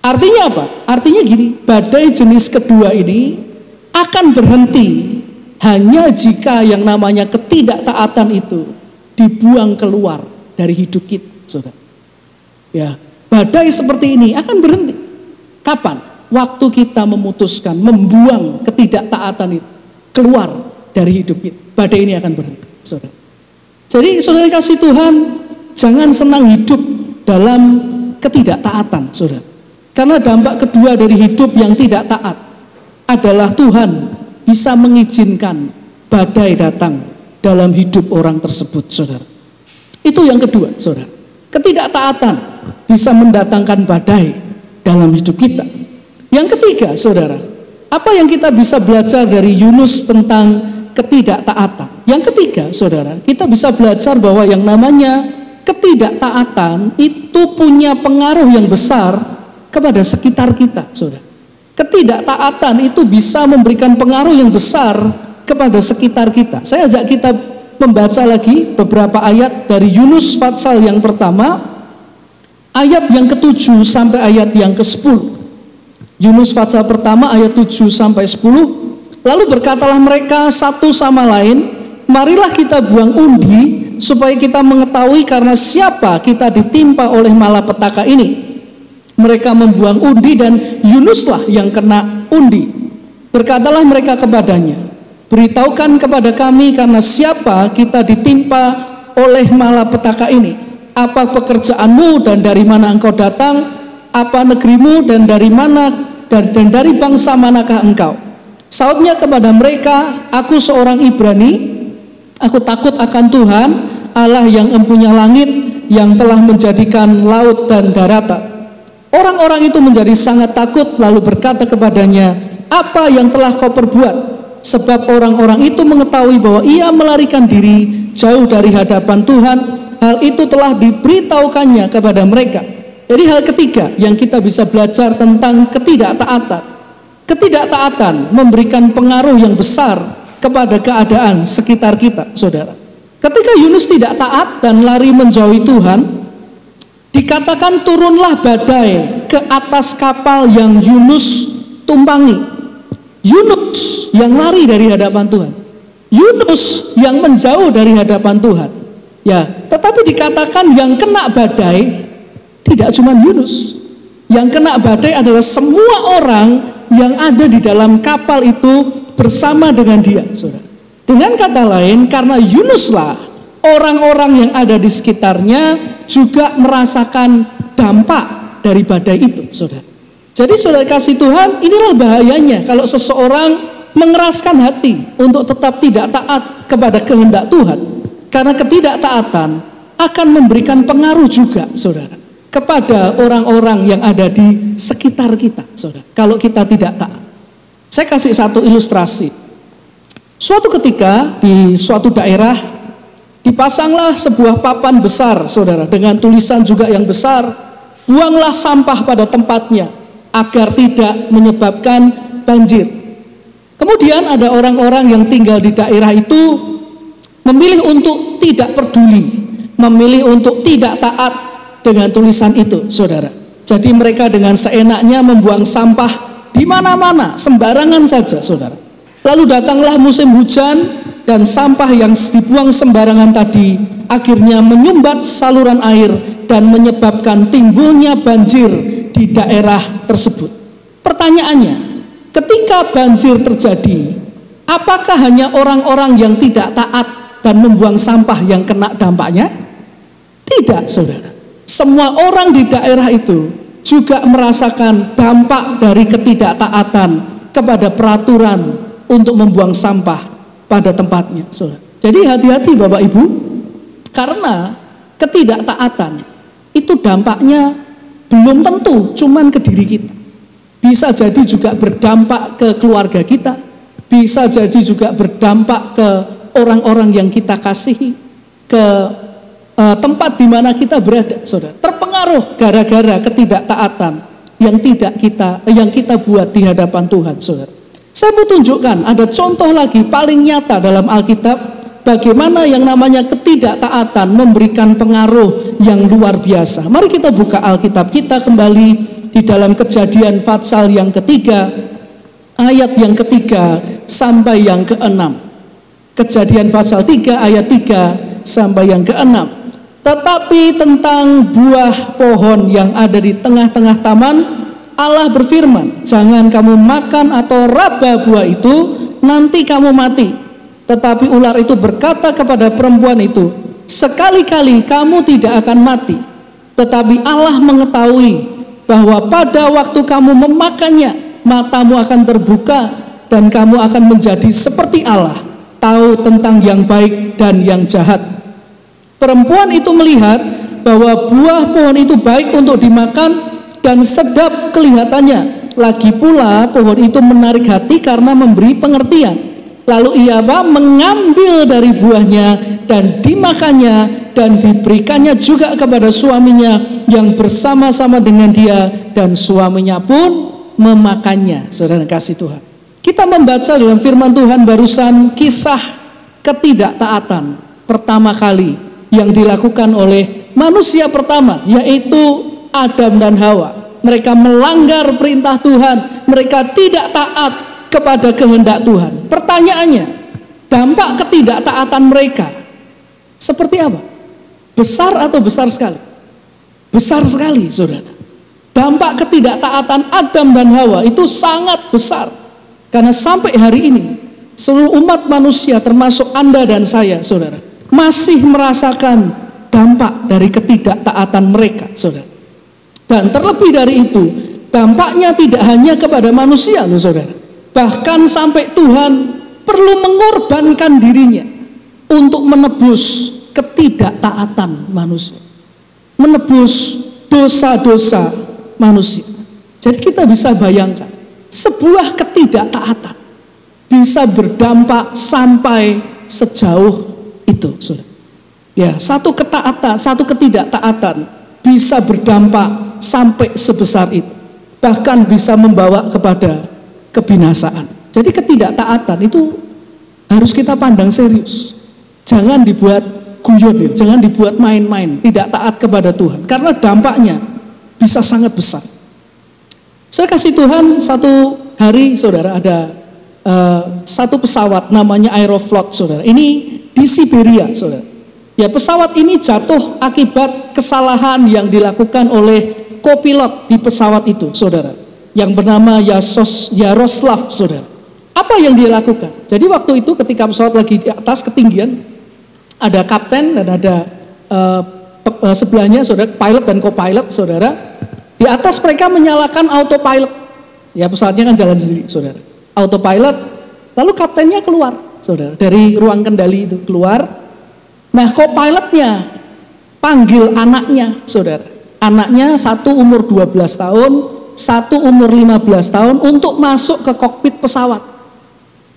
C: Artinya apa? Artinya gini, badai jenis kedua ini akan berhenti hanya jika yang namanya ketidaktaatan itu dibuang keluar dari hidup kita, saudara. Ya, badai seperti ini akan berhenti. Kapan? Waktu kita memutuskan membuang ketidaktaatan itu keluar dari hidup kita, badai ini akan berhenti, saudara. Jadi saudara kasih Tuhan, jangan senang hidup dalam ketidaktaatan, saudara. Karena dampak kedua dari hidup yang tidak taat adalah Tuhan bisa mengizinkan badai datang dalam hidup orang tersebut, saudara. Itu yang kedua, saudara. Ketidaktaatan bisa mendatangkan badai dalam hidup kita. Yang ketiga, saudara, apa yang kita bisa belajar dari Yunus tentang ketidaktaatan? Yang ketiga, saudara, kita bisa belajar bahwa yang namanya ketidaktaatan itu punya pengaruh yang besar kepada sekitar kita, saudara. Ketidaktaatan itu bisa memberikan pengaruh yang besar kepada sekitar kita. Saya ajak kita membaca lagi beberapa ayat dari Yunus pasal yang pertama, ayat yang ke-7 sampai ayat yang ke-10. Yunus pasal pertama ayat 7 sampai 10. Lalu berkatalah mereka satu sama lain, marilah kita buang undi supaya kita mengetahui karena siapa kita ditimpa oleh malapetaka ini. Mereka membuang undi dan Yunuslah yang kena undi. Berkatalah mereka kepadanya, beritahukan kepada kami karena siapa kita ditimpa oleh malapetaka ini? Apa pekerjaanmu dan dari mana engkau datang? Apa negerimu dan dari mana dan dari bangsa manakah engkau? Sautnya kepada mereka, aku seorang Ibrani, aku takut akan Tuhan, Allah yang empunya langit, yang telah menjadikan laut dan daratan. Orang-orang itu menjadi sangat takut, lalu berkata kepadanya, apa yang telah kau perbuat? Sebab orang-orang itu mengetahui bahwa ia melarikan diri jauh dari hadapan Tuhan. Hal itu telah diberitahukannya kepada mereka. Jadi hal ketiga yang kita bisa belajar tentang ketidaktaatan. Ketidaktaatan memberikan pengaruh yang besar kepada keadaan sekitar kita, saudara. Ketika Yunus tidak taat dan lari menjauhi Tuhan, dikatakan turunlah badai ke atas kapal yang Yunus tumpangi. Yunus yang lari dari hadapan Tuhan, Yunus yang menjauh dari hadapan Tuhan. Ya, tetapi dikatakan yang kena badai tidak cuma Yunus. Yang kena badai adalah semua orang yang ada di dalam kapal itu bersama dengan dia, saudara. Dengan kata lain, karena Yunuslah orang-orang yang ada di sekitarnya juga merasakan dampak dari badai itu, saudara. Jadi saudara kasih Tuhan, inilah bahayanya kalau seseorang mengeraskan hati untuk tetap tidak taat kepada kehendak Tuhan. Karena ketidaktaatan akan memberikan pengaruh juga, saudara, kepada orang-orang yang ada di sekitar kita, saudara. Kalau kita tidak taat. Saya kasih satu ilustrasi. Suatu ketika di suatu daerah dipasanglah sebuah papan besar, saudara, dengan tulisan juga yang besar, buanglah sampah pada tempatnya agar tidak menyebabkan banjir. Kemudian ada orang-orang yang tinggal di daerah itu memilih untuk tidak peduli, memilih untuk tidak taat dengan tulisan itu, saudara. Jadi mereka dengan seenaknya membuang sampah di mana-mana, sembarangan saja, saudara. Lalu datanglah musim hujan dan sampah yang dibuang sembarangan tadi akhirnya menyumbat saluran air dan menyebabkan timbulnya banjir di daerah tersebut. Pertanyaannya, ketika banjir terjadi, apakah hanya orang-orang yang tidak taat dan membuang sampah yang kena dampaknya? Tidak, saudara. Semua orang di daerah itu juga merasakan dampak dari ketidaktaatan kepada peraturan untuk membuang sampah pada tempatnya, saudara. Jadi hati-hati Bapak Ibu, karena ketidaktaatan itu dampaknya belum tentu cuman ke diri kita. Bisa jadi juga berdampak ke keluarga kita, bisa jadi juga berdampak ke orang-orang yang kita kasihi, ke tempat di mana kita berada, saudara. Terpengaruh gara-gara ketidaktaatan yang kita buat di hadapan Tuhan, saudara. Saya mau tunjukkan ada contoh lagi paling nyata dalam Alkitab bagaimana yang namanya ketidaktaatan memberikan pengaruh yang luar biasa. Mari kita buka Alkitab kita kembali di dalam Kejadian pasal yang ketiga, ayat yang ketiga sampai yang keenam. Kejadian pasal 3 ayat 3 sampai yang keenam. Tetapi tentang buah pohon yang ada di tengah-tengah taman, Allah berfirman, jangan kamu makan atau raba buah itu, nanti kamu mati. Tetapi ular itu berkata kepada perempuan itu, sekali-kali kamu tidak akan mati. Tetapi Allah mengetahui bahwa pada waktu kamu memakannya, matamu akan terbuka dan kamu akan menjadi seperti Allah, tahu tentang yang baik dan yang jahat. Perempuan itu melihat bahwa buah pohon itu baik untuk dimakan dan sedap kelihatannya. Lagi pula pohon itu menarik hati karena memberi pengertian. Lalu ia mengambil dari buahnya dan dimakannya dan diberikannya juga kepada suaminya yang bersama-sama dengan dia, dan suaminya pun memakannya. Saudara kasih Tuhan, kita membaca dalam firman Tuhan barusan kisah ketidaktaatan pertama kali yang dilakukan oleh manusia pertama, yaitu Adam dan Hawa. Mereka melanggar perintah Tuhan, mereka tidak taat kepada kehendak Tuhan. Pertanyaannya, dampak ketidaktaatan mereka seperti apa? Besar atau besar sekali? Besar sekali, saudara. Dampak ketidaktaatan Adam dan Hawa itu sangat besar. Karena sampai hari ini seluruh umat manusia termasuk Anda dan saya, saudara, masih merasakan dampak dari ketidaktaatan mereka, saudara. Dan terlebih dari itu, dampaknya tidak hanya kepada manusia, loh, saudara. Bahkan sampai Tuhan perlu mengorbankan dirinya untuk menebus ketidaktaatan manusia, menebus dosa-dosa manusia. Jadi kita bisa bayangkan, sebuah ketidaktaatan bisa berdampak sampai sejauh itu, saudara. Ya, satu ketaatan, satu ketidaktaatan bisa berdampak sampai sebesar itu, bahkan bisa membawa kepada kebinasaan. Jadi ketidaktaatan itu harus kita pandang serius. Jangan dibuat guyon, jangan dibuat main-main, tidak taat kepada Tuhan, karena dampaknya bisa sangat besar. Saya kasih Tuhan, satu hari, saudara, ada satu pesawat namanya Aeroflot, saudara. Ini di Siberia, saudara. Ya, pesawat ini jatuh akibat kesalahan yang dilakukan oleh kopilot di pesawat itu, saudara, yang bernama Yaroslav, saudara. Apa yang dia lakukan? Jadi waktu itu ketika pesawat lagi di atas ketinggian, ada kapten dan ada sebelahnya, saudara, pilot dan co-pilot, saudara. Di atas mereka menyalakan autopilot. Ya, pesawatnya kan jalan sendiri, saudara. Autopilot, lalu kaptennya keluar, saudara, dari ruang kendali itu keluar. Nah, co-pilotnya panggil anaknya, saudara. Anaknya satu umur 12 tahun, satu umur 15 tahun untuk masuk ke kokpit pesawat.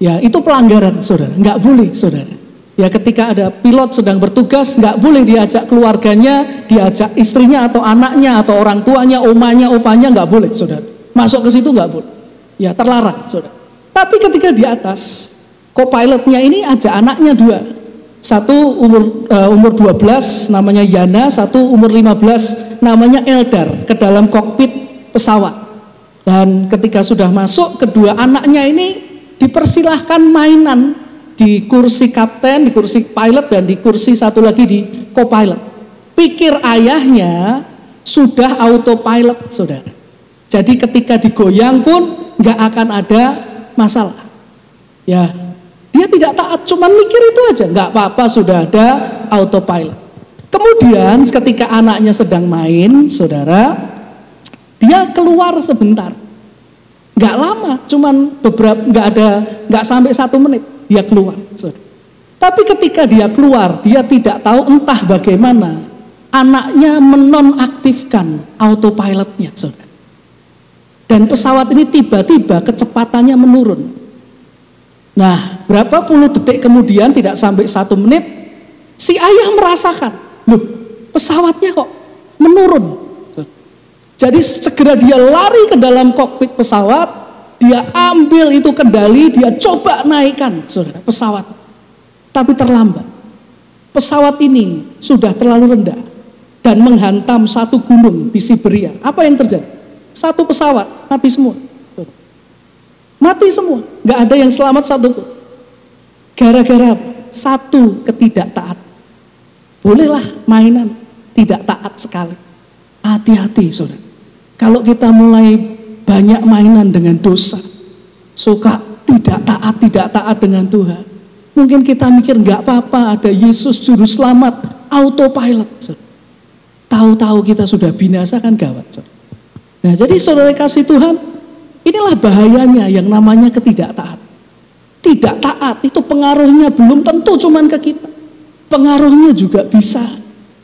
C: Ya, itu pelanggaran, saudara. Nggak boleh, saudara. Ya, ketika ada pilot sedang bertugas, nggak boleh diajak keluarganya, diajak istrinya atau anaknya atau orang tuanya, omanya, opanya, nggak boleh, saudara. Masuk ke situ nggak boleh. Ya, terlarang, saudara. Tapi ketika di atas, co-pilotnya ini ajak anaknya dua. Satu umur 12 namanya Yana, satu umur 15 namanya Eldar, ke dalam kokpit pesawat. Dan ketika sudah masuk, kedua anaknya ini dipersilahkan mainan di kursi kapten, di kursi pilot, dan di kursi satu lagi di co-pilot. Pikir ayahnya sudah autopilot, saudara. Jadi ketika digoyang pun nggak akan ada masalah. Ya, dia tidak taat, cuman mikir itu aja, nggak apa-apa, sudah ada autopilot. Kemudian ketika anaknya sedang main, saudara, dia keluar sebentar, nggak lama, cuman nggak sampai 1 menit dia keluar, saudara. Tapi ketika dia keluar, dia tidak tahu entah bagaimana anaknya menonaktifkan autopilotnya, saudara. Dan pesawat ini tiba-tiba kecepatannya menurun. Nah, berapa puluh detik kemudian, tidak sampai 1 menit, si ayah merasakan, loh, pesawatnya kok menurun. Jadi segera dia lari ke dalam kokpit pesawat, dia ambil itu kendali, dia coba naikkan, saudara, pesawat. Tapi terlambat. Pesawat ini sudah terlalu rendah dan menghantam satu gunung di Siberia. Apa yang terjadi? Satu pesawat mati semua. Mati semua, nggak ada yang selamat satu pun. Gara-gara satu ketidaktaat. Bolehlah mainan, tidak taat sekali. Hati-hati, saudara. Kalau kita mulai banyak mainan dengan dosa, suka tidak taat dengan Tuhan, mungkin kita mikir nggak apa-apa, ada Yesus juru selamat, autopilot. Tahu-tahu kita sudah binasa, kan gawat, saudara. Nah, jadi saudara kasih Tuhan, inilah bahayanya yang namanya ketidaktaat. Tidak taat itu pengaruhnya belum tentu cuman ke kita. Pengaruhnya juga bisa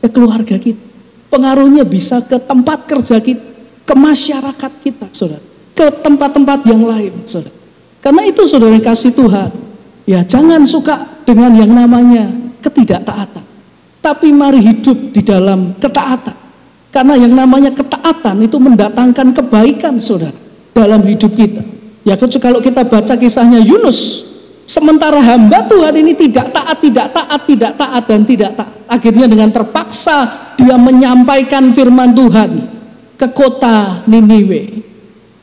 C: ke keluarga kita. Pengaruhnya bisa ke tempat kerja kita, ke masyarakat kita, saudara. Ke tempat-tempat yang lain, saudara. Karena itu saudara kasih Tuhan, ya jangan suka dengan yang namanya ketidaktaatan. Tapi mari hidup di dalam ketaatan. Karena yang namanya ketaatan itu mendatangkan kebaikan, saudara, dalam hidup kita. Ya, kalau kita baca kisahnya Yunus, sementara hamba Tuhan ini tidak taat, dan tidak taat. Akhirnya dengan terpaksa dia menyampaikan firman Tuhan ke kota Niniwe.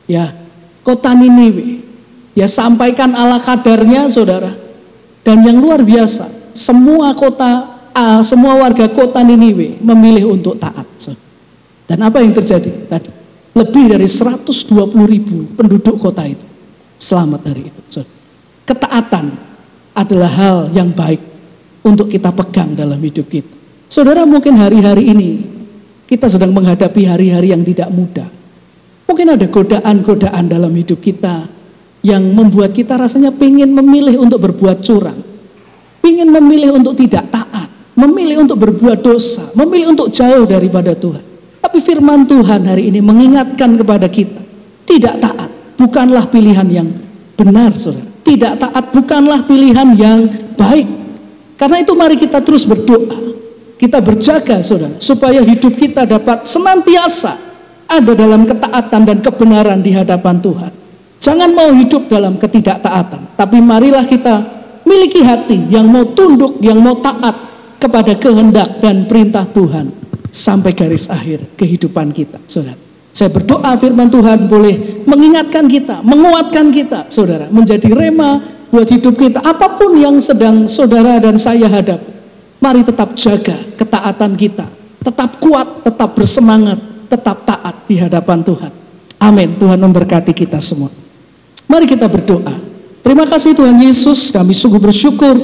C: Ya, kota Niniwe. Ya, sampaikan ala kadarnya, saudara. Dan yang luar biasa, semua warga kota Niniwe memilih untuk taat. Dan apa yang terjadi tadi? Lebih dari 120.000 penduduk kota itu selamat dari itu. Ketaatan adalah hal yang baik. untuk kita pegang dalam hidup kita. Saudara, mungkin hari-hari ini kita sedang menghadapi hari-hari yang tidak mudah. Mungkin ada godaan-godaan dalam hidup kita yang membuat kita rasanya pengen memilih untuk berbuat curang, pengen memilih untuk tidak taat, memilih untuk berbuat dosa, memilih untuk jauh daripada Tuhan. Tapi firman Tuhan hari ini mengingatkan kepada kita, tidak taat bukanlah pilihan yang benar, saudara. Tidak taat bukanlah pilihan yang baik. Karena itu mari kita terus berdoa, kita berjaga, saudara, supaya hidup kita dapat senantiasa ada dalam ketaatan dan kebenaran di hadapan Tuhan. Jangan mau hidup dalam ketidaktaatan, tapi marilah kita miliki hati yang mau tunduk, yang mau taat kepada kehendak dan perintah Tuhan sampai garis akhir kehidupan kita, saudara. Saya berdoa firman Tuhan boleh mengingatkan kita, menguatkan kita, saudara, menjadi rema buat hidup kita. Apapun yang sedang saudara dan saya hadapi, mari tetap jaga ketaatan kita, tetap kuat, tetap bersemangat, tetap taat di hadapan Tuhan. Amin. Tuhan memberkati kita semua. Mari kita berdoa. Terima kasih Tuhan Yesus, kami sungguh bersyukur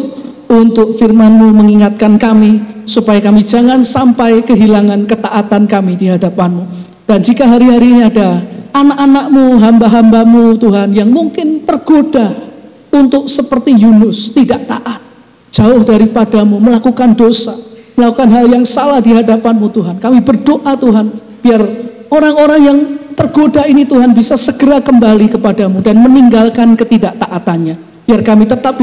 C: untuk firman-Mu mengingatkan kami supaya kami jangan sampai kehilangan ketaatan kami di hadapan-Mu. Dan jika hari-hari ini ada anak-anak-Mu, hamba-hamba-Mu Tuhan yang mungkin tergoda untuk seperti Yunus, tidak taat, jauh daripada-Mu, melakukan dosa, melakukan hal yang salah di hadapan-Mu Tuhan. Kami berdoa Tuhan, biar orang-orang yang tergoda ini Tuhan bisa segera kembali kepadamu dan meninggalkan ketidaktaatannya. Biar kami tetap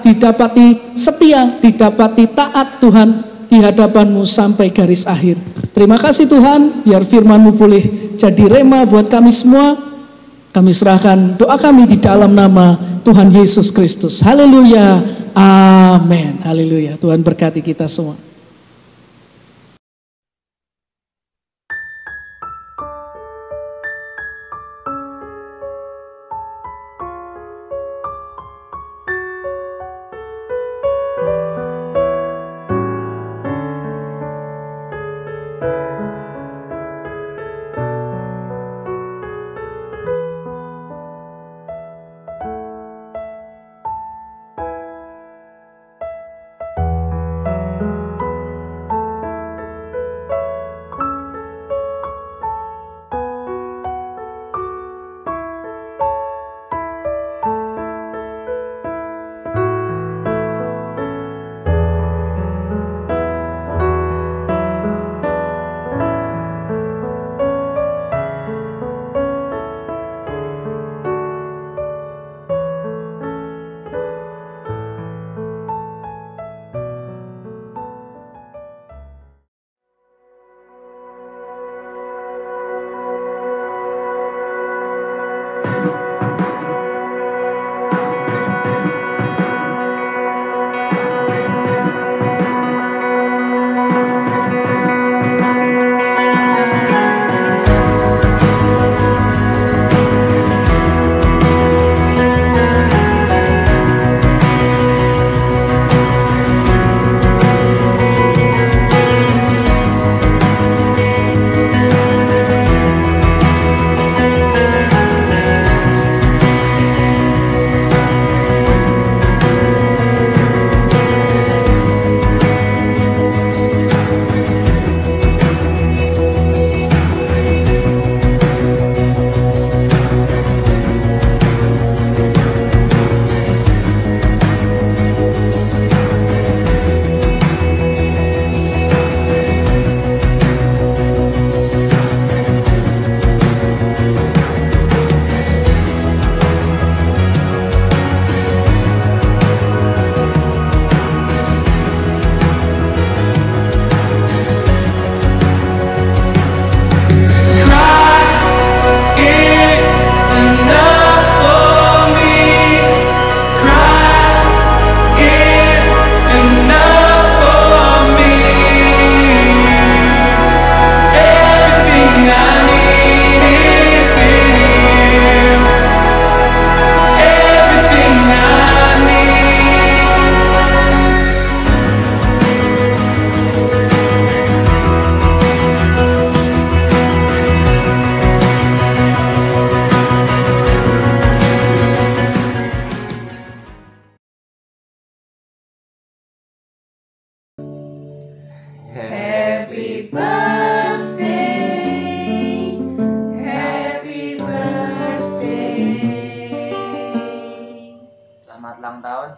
C: didapati setia, didapati taat Tuhan di hadapan-Mu sampai garis akhir. Terima kasih Tuhan, biar firman-Mu boleh jadi rema buat kami semua. Kami serahkan doa kami di dalam nama Tuhan Yesus Kristus. Haleluya, amin. Haleluya, Tuhan berkati kita semua.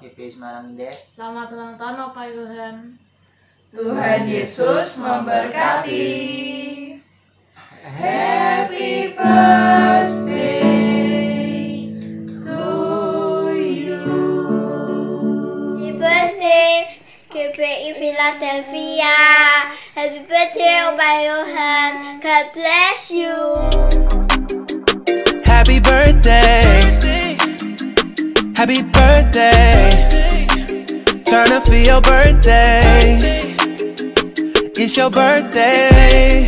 D: GPI Semarang Indah.
E: Selamat ulang tahun Bapak Yohan.
F: Tuhan Yesus memberkati. Happy birthday to you.
G: Happy birthday GPI Philadelphia. Happy birthday Bapak Yohan. God bless you.
H: Happy birthday. Happy birthday. Turn up for your birthday. It's your birthday.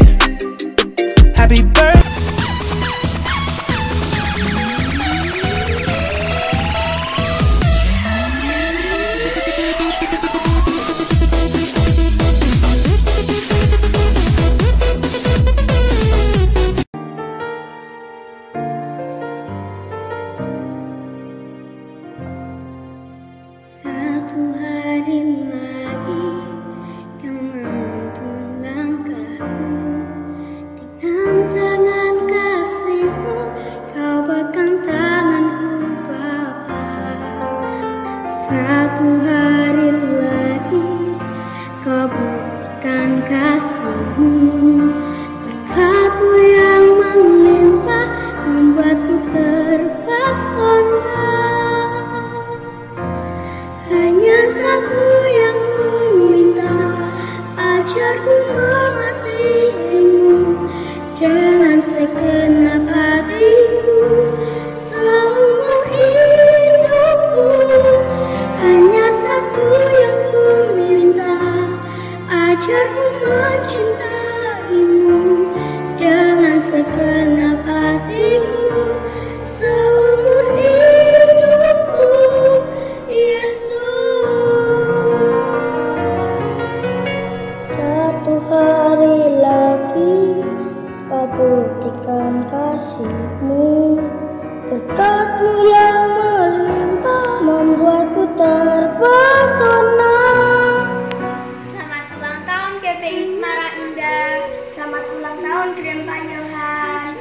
H: Happy birthday.
G: Satu hari lagi kau menuntun langkahku, dengan tangan kasih-Mu kau pegang tanganku Bapa. Satu hari lagi kau buktikan kasih-Mu, berkat-Mu yang melimpah membuatku terpesona. Hanya satu yang ku minta, ajarku mengasihi-Mu dengan segenap hatiku seumur hidupku. Hanya satu yang ku minta, ajarku mencintai-Mu dengan segenap hatiku seumur hidupku. Satu hari lagi kau buktikan kasih-Mu, berkat-Mu yang melimpah membuatku terpesona. Selamat ulang tahun GPI Semarang Indah. Selamat ulang tahun Grandpa Yohan.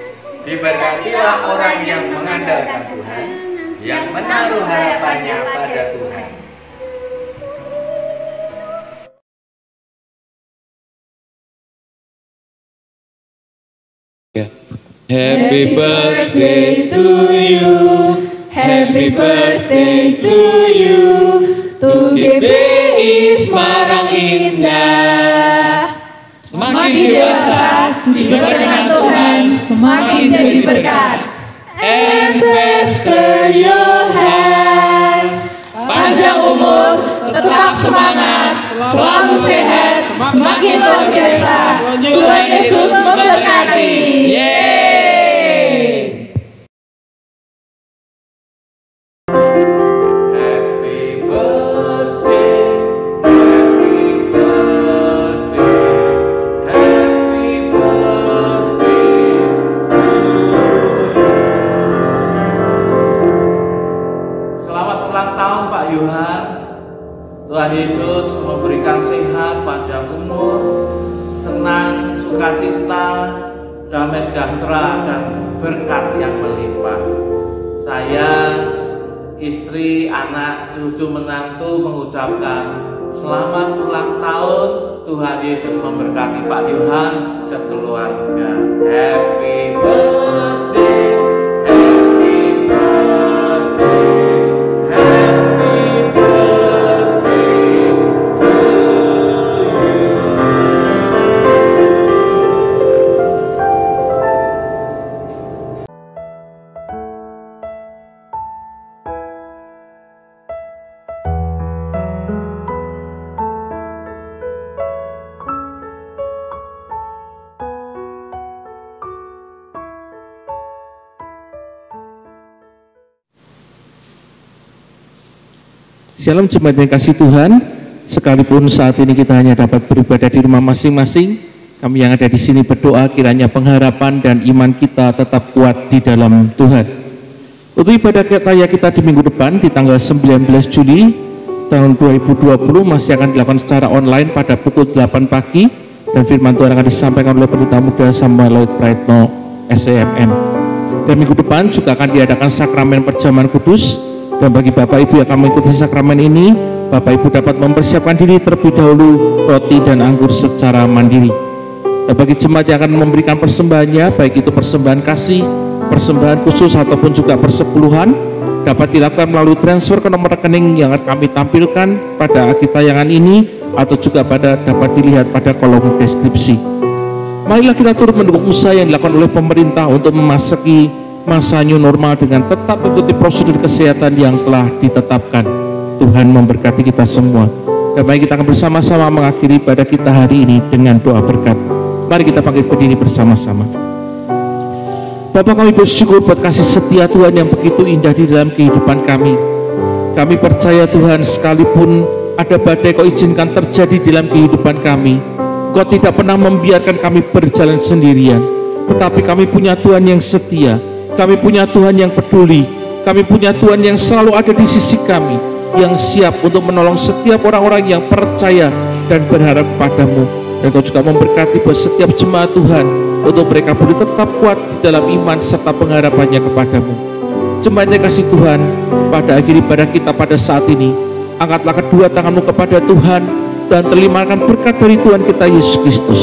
B: Diberkatilah orang yang mengandalkan Tuhan, yang menaruh harapannya pada Tuhan.
A: Happy birthday to you,
F: Happy birthday to you, to GPI Semarang Indah.
A: Semakin dewasa
F: diberkati dengan Tuhan, semakin jadi berkat. And Pastor Yohan, panjang umur, tetap semangat, selalu sehat, semakin luar biasa. Tuhan Yesus memberkati. Yeay.
B: Happy birthday, happy birthday, happy birthday to you. Selamat ulang tahun Pak Yohan. Tuhan Yesus memberikan sehat, panjang umur, senang, sukacita, damai sejahtera, dan berkat yang melimpah. Saya, istri, anak, cucu, menantu mengucapkan selamat ulang tahun. Tuhan Yesus memberkati Pak Yohan sekeluarga. Happy birthday, happy birthday, happy birthday to you.
I: Shalom jemaat yang kasih Tuhan, sekalipun saat ini kita hanya dapat beribadah di rumah masing-masing, kami yang ada di sini berdoa kiranya pengharapan dan iman kita tetap kuat di dalam Tuhan. Untuk ibadah raya kita di minggu depan di tanggal 19 Juli tahun 2020 masih akan dilakukan secara online pada pukul 8 pagi dan firman Tuhan akan disampaikan oleh Pendeta Muda Samuel Lloyd Praetno SEMN. Dan minggu depan juga akan diadakan sakramen perjamuan kudus Dan bagi Bapak Ibu yang akan mengikuti sakramen ini, Bapak Ibu dapat mempersiapkan diri terlebih dahulu roti dan anggur secara mandiri. Dan bagi jemaat yang akan memberikan persembahannya, baik itu persembahan kasih, persembahan khusus ataupun juga persepuluhan, dapat dilakukan melalui transfer ke nomor rekening yang akan kami tampilkan pada akhir tayangan ini atau juga dapat dilihat pada kolom deskripsi. Marilah kita turut mendukung usaha yang dilakukan oleh pemerintah untuk memasuki masa new normal dengan tetap mengikuti prosedur kesehatan yang telah ditetapkan. Tuhan memberkati kita semua. Dan mari kita akan bersama-sama mengakhiri ibadah kita hari ini dengan doa berkat. Mari kita bangkit berdiri bersama-sama. Bapa, kami bersyukur buat kasih setia Tuhan yang begitu indah di dalam kehidupan kami. Kami percaya Tuhan, sekalipun ada badai Kau izinkan terjadi di dalam kehidupan kami, Kau tidak pernah membiarkan kami berjalan sendirian. Tetapi kami punya Tuhan yang setia, kami punya Tuhan yang peduli, kami punya Tuhan yang selalu ada di sisi kami, yang siap untuk menolong setiap orang-orang yang percaya dan berharap padamu. Dan Kau juga memberkati buat setiap jemaat Tuhan, untuk mereka boleh tetap kuat di dalam iman serta pengharapannya kepadamu. Jemaat yang kasih Tuhan, pada akhir ibadah kita pada saat ini, angkatlah kedua tanganmu kepada Tuhan dan terimakan berkat dari Tuhan kita Yesus Kristus.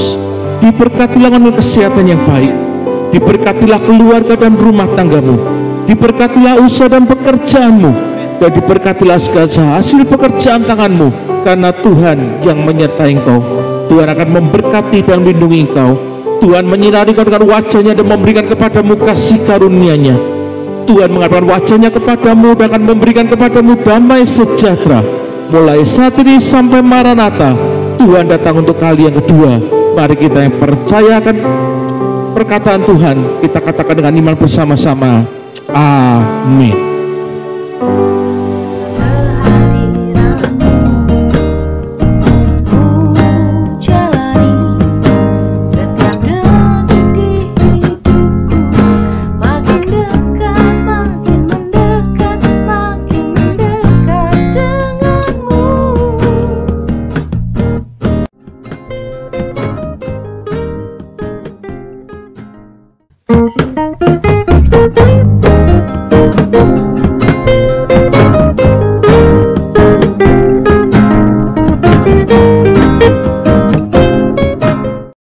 I: Diberkatilah dengan kesehatan yang baik, diberkatilah keluarga dan rumah tanggamu, diberkatilah usaha dan pekerjaanmu, dan diberkatilah segala hasil pekerjaan tanganmu, karena Tuhan yang menyertai engkau. Tuhan akan memberkati dan melindungi engkau. Tuhan menyinari engkau dengan wajahnya dan memberikan kepadamu kasih karunia-Nya. Tuhan mengangkat wajahnya kepadamu dan akan memberikan kepadamu damai sejahtera. Mulai saat ini sampai Maranatha, Tuhan datang untuk kali yang kedua. Mari kita yang percayakan perkataan Tuhan, kita katakan dengan iman bersama-sama. Amin.
G: Thank you.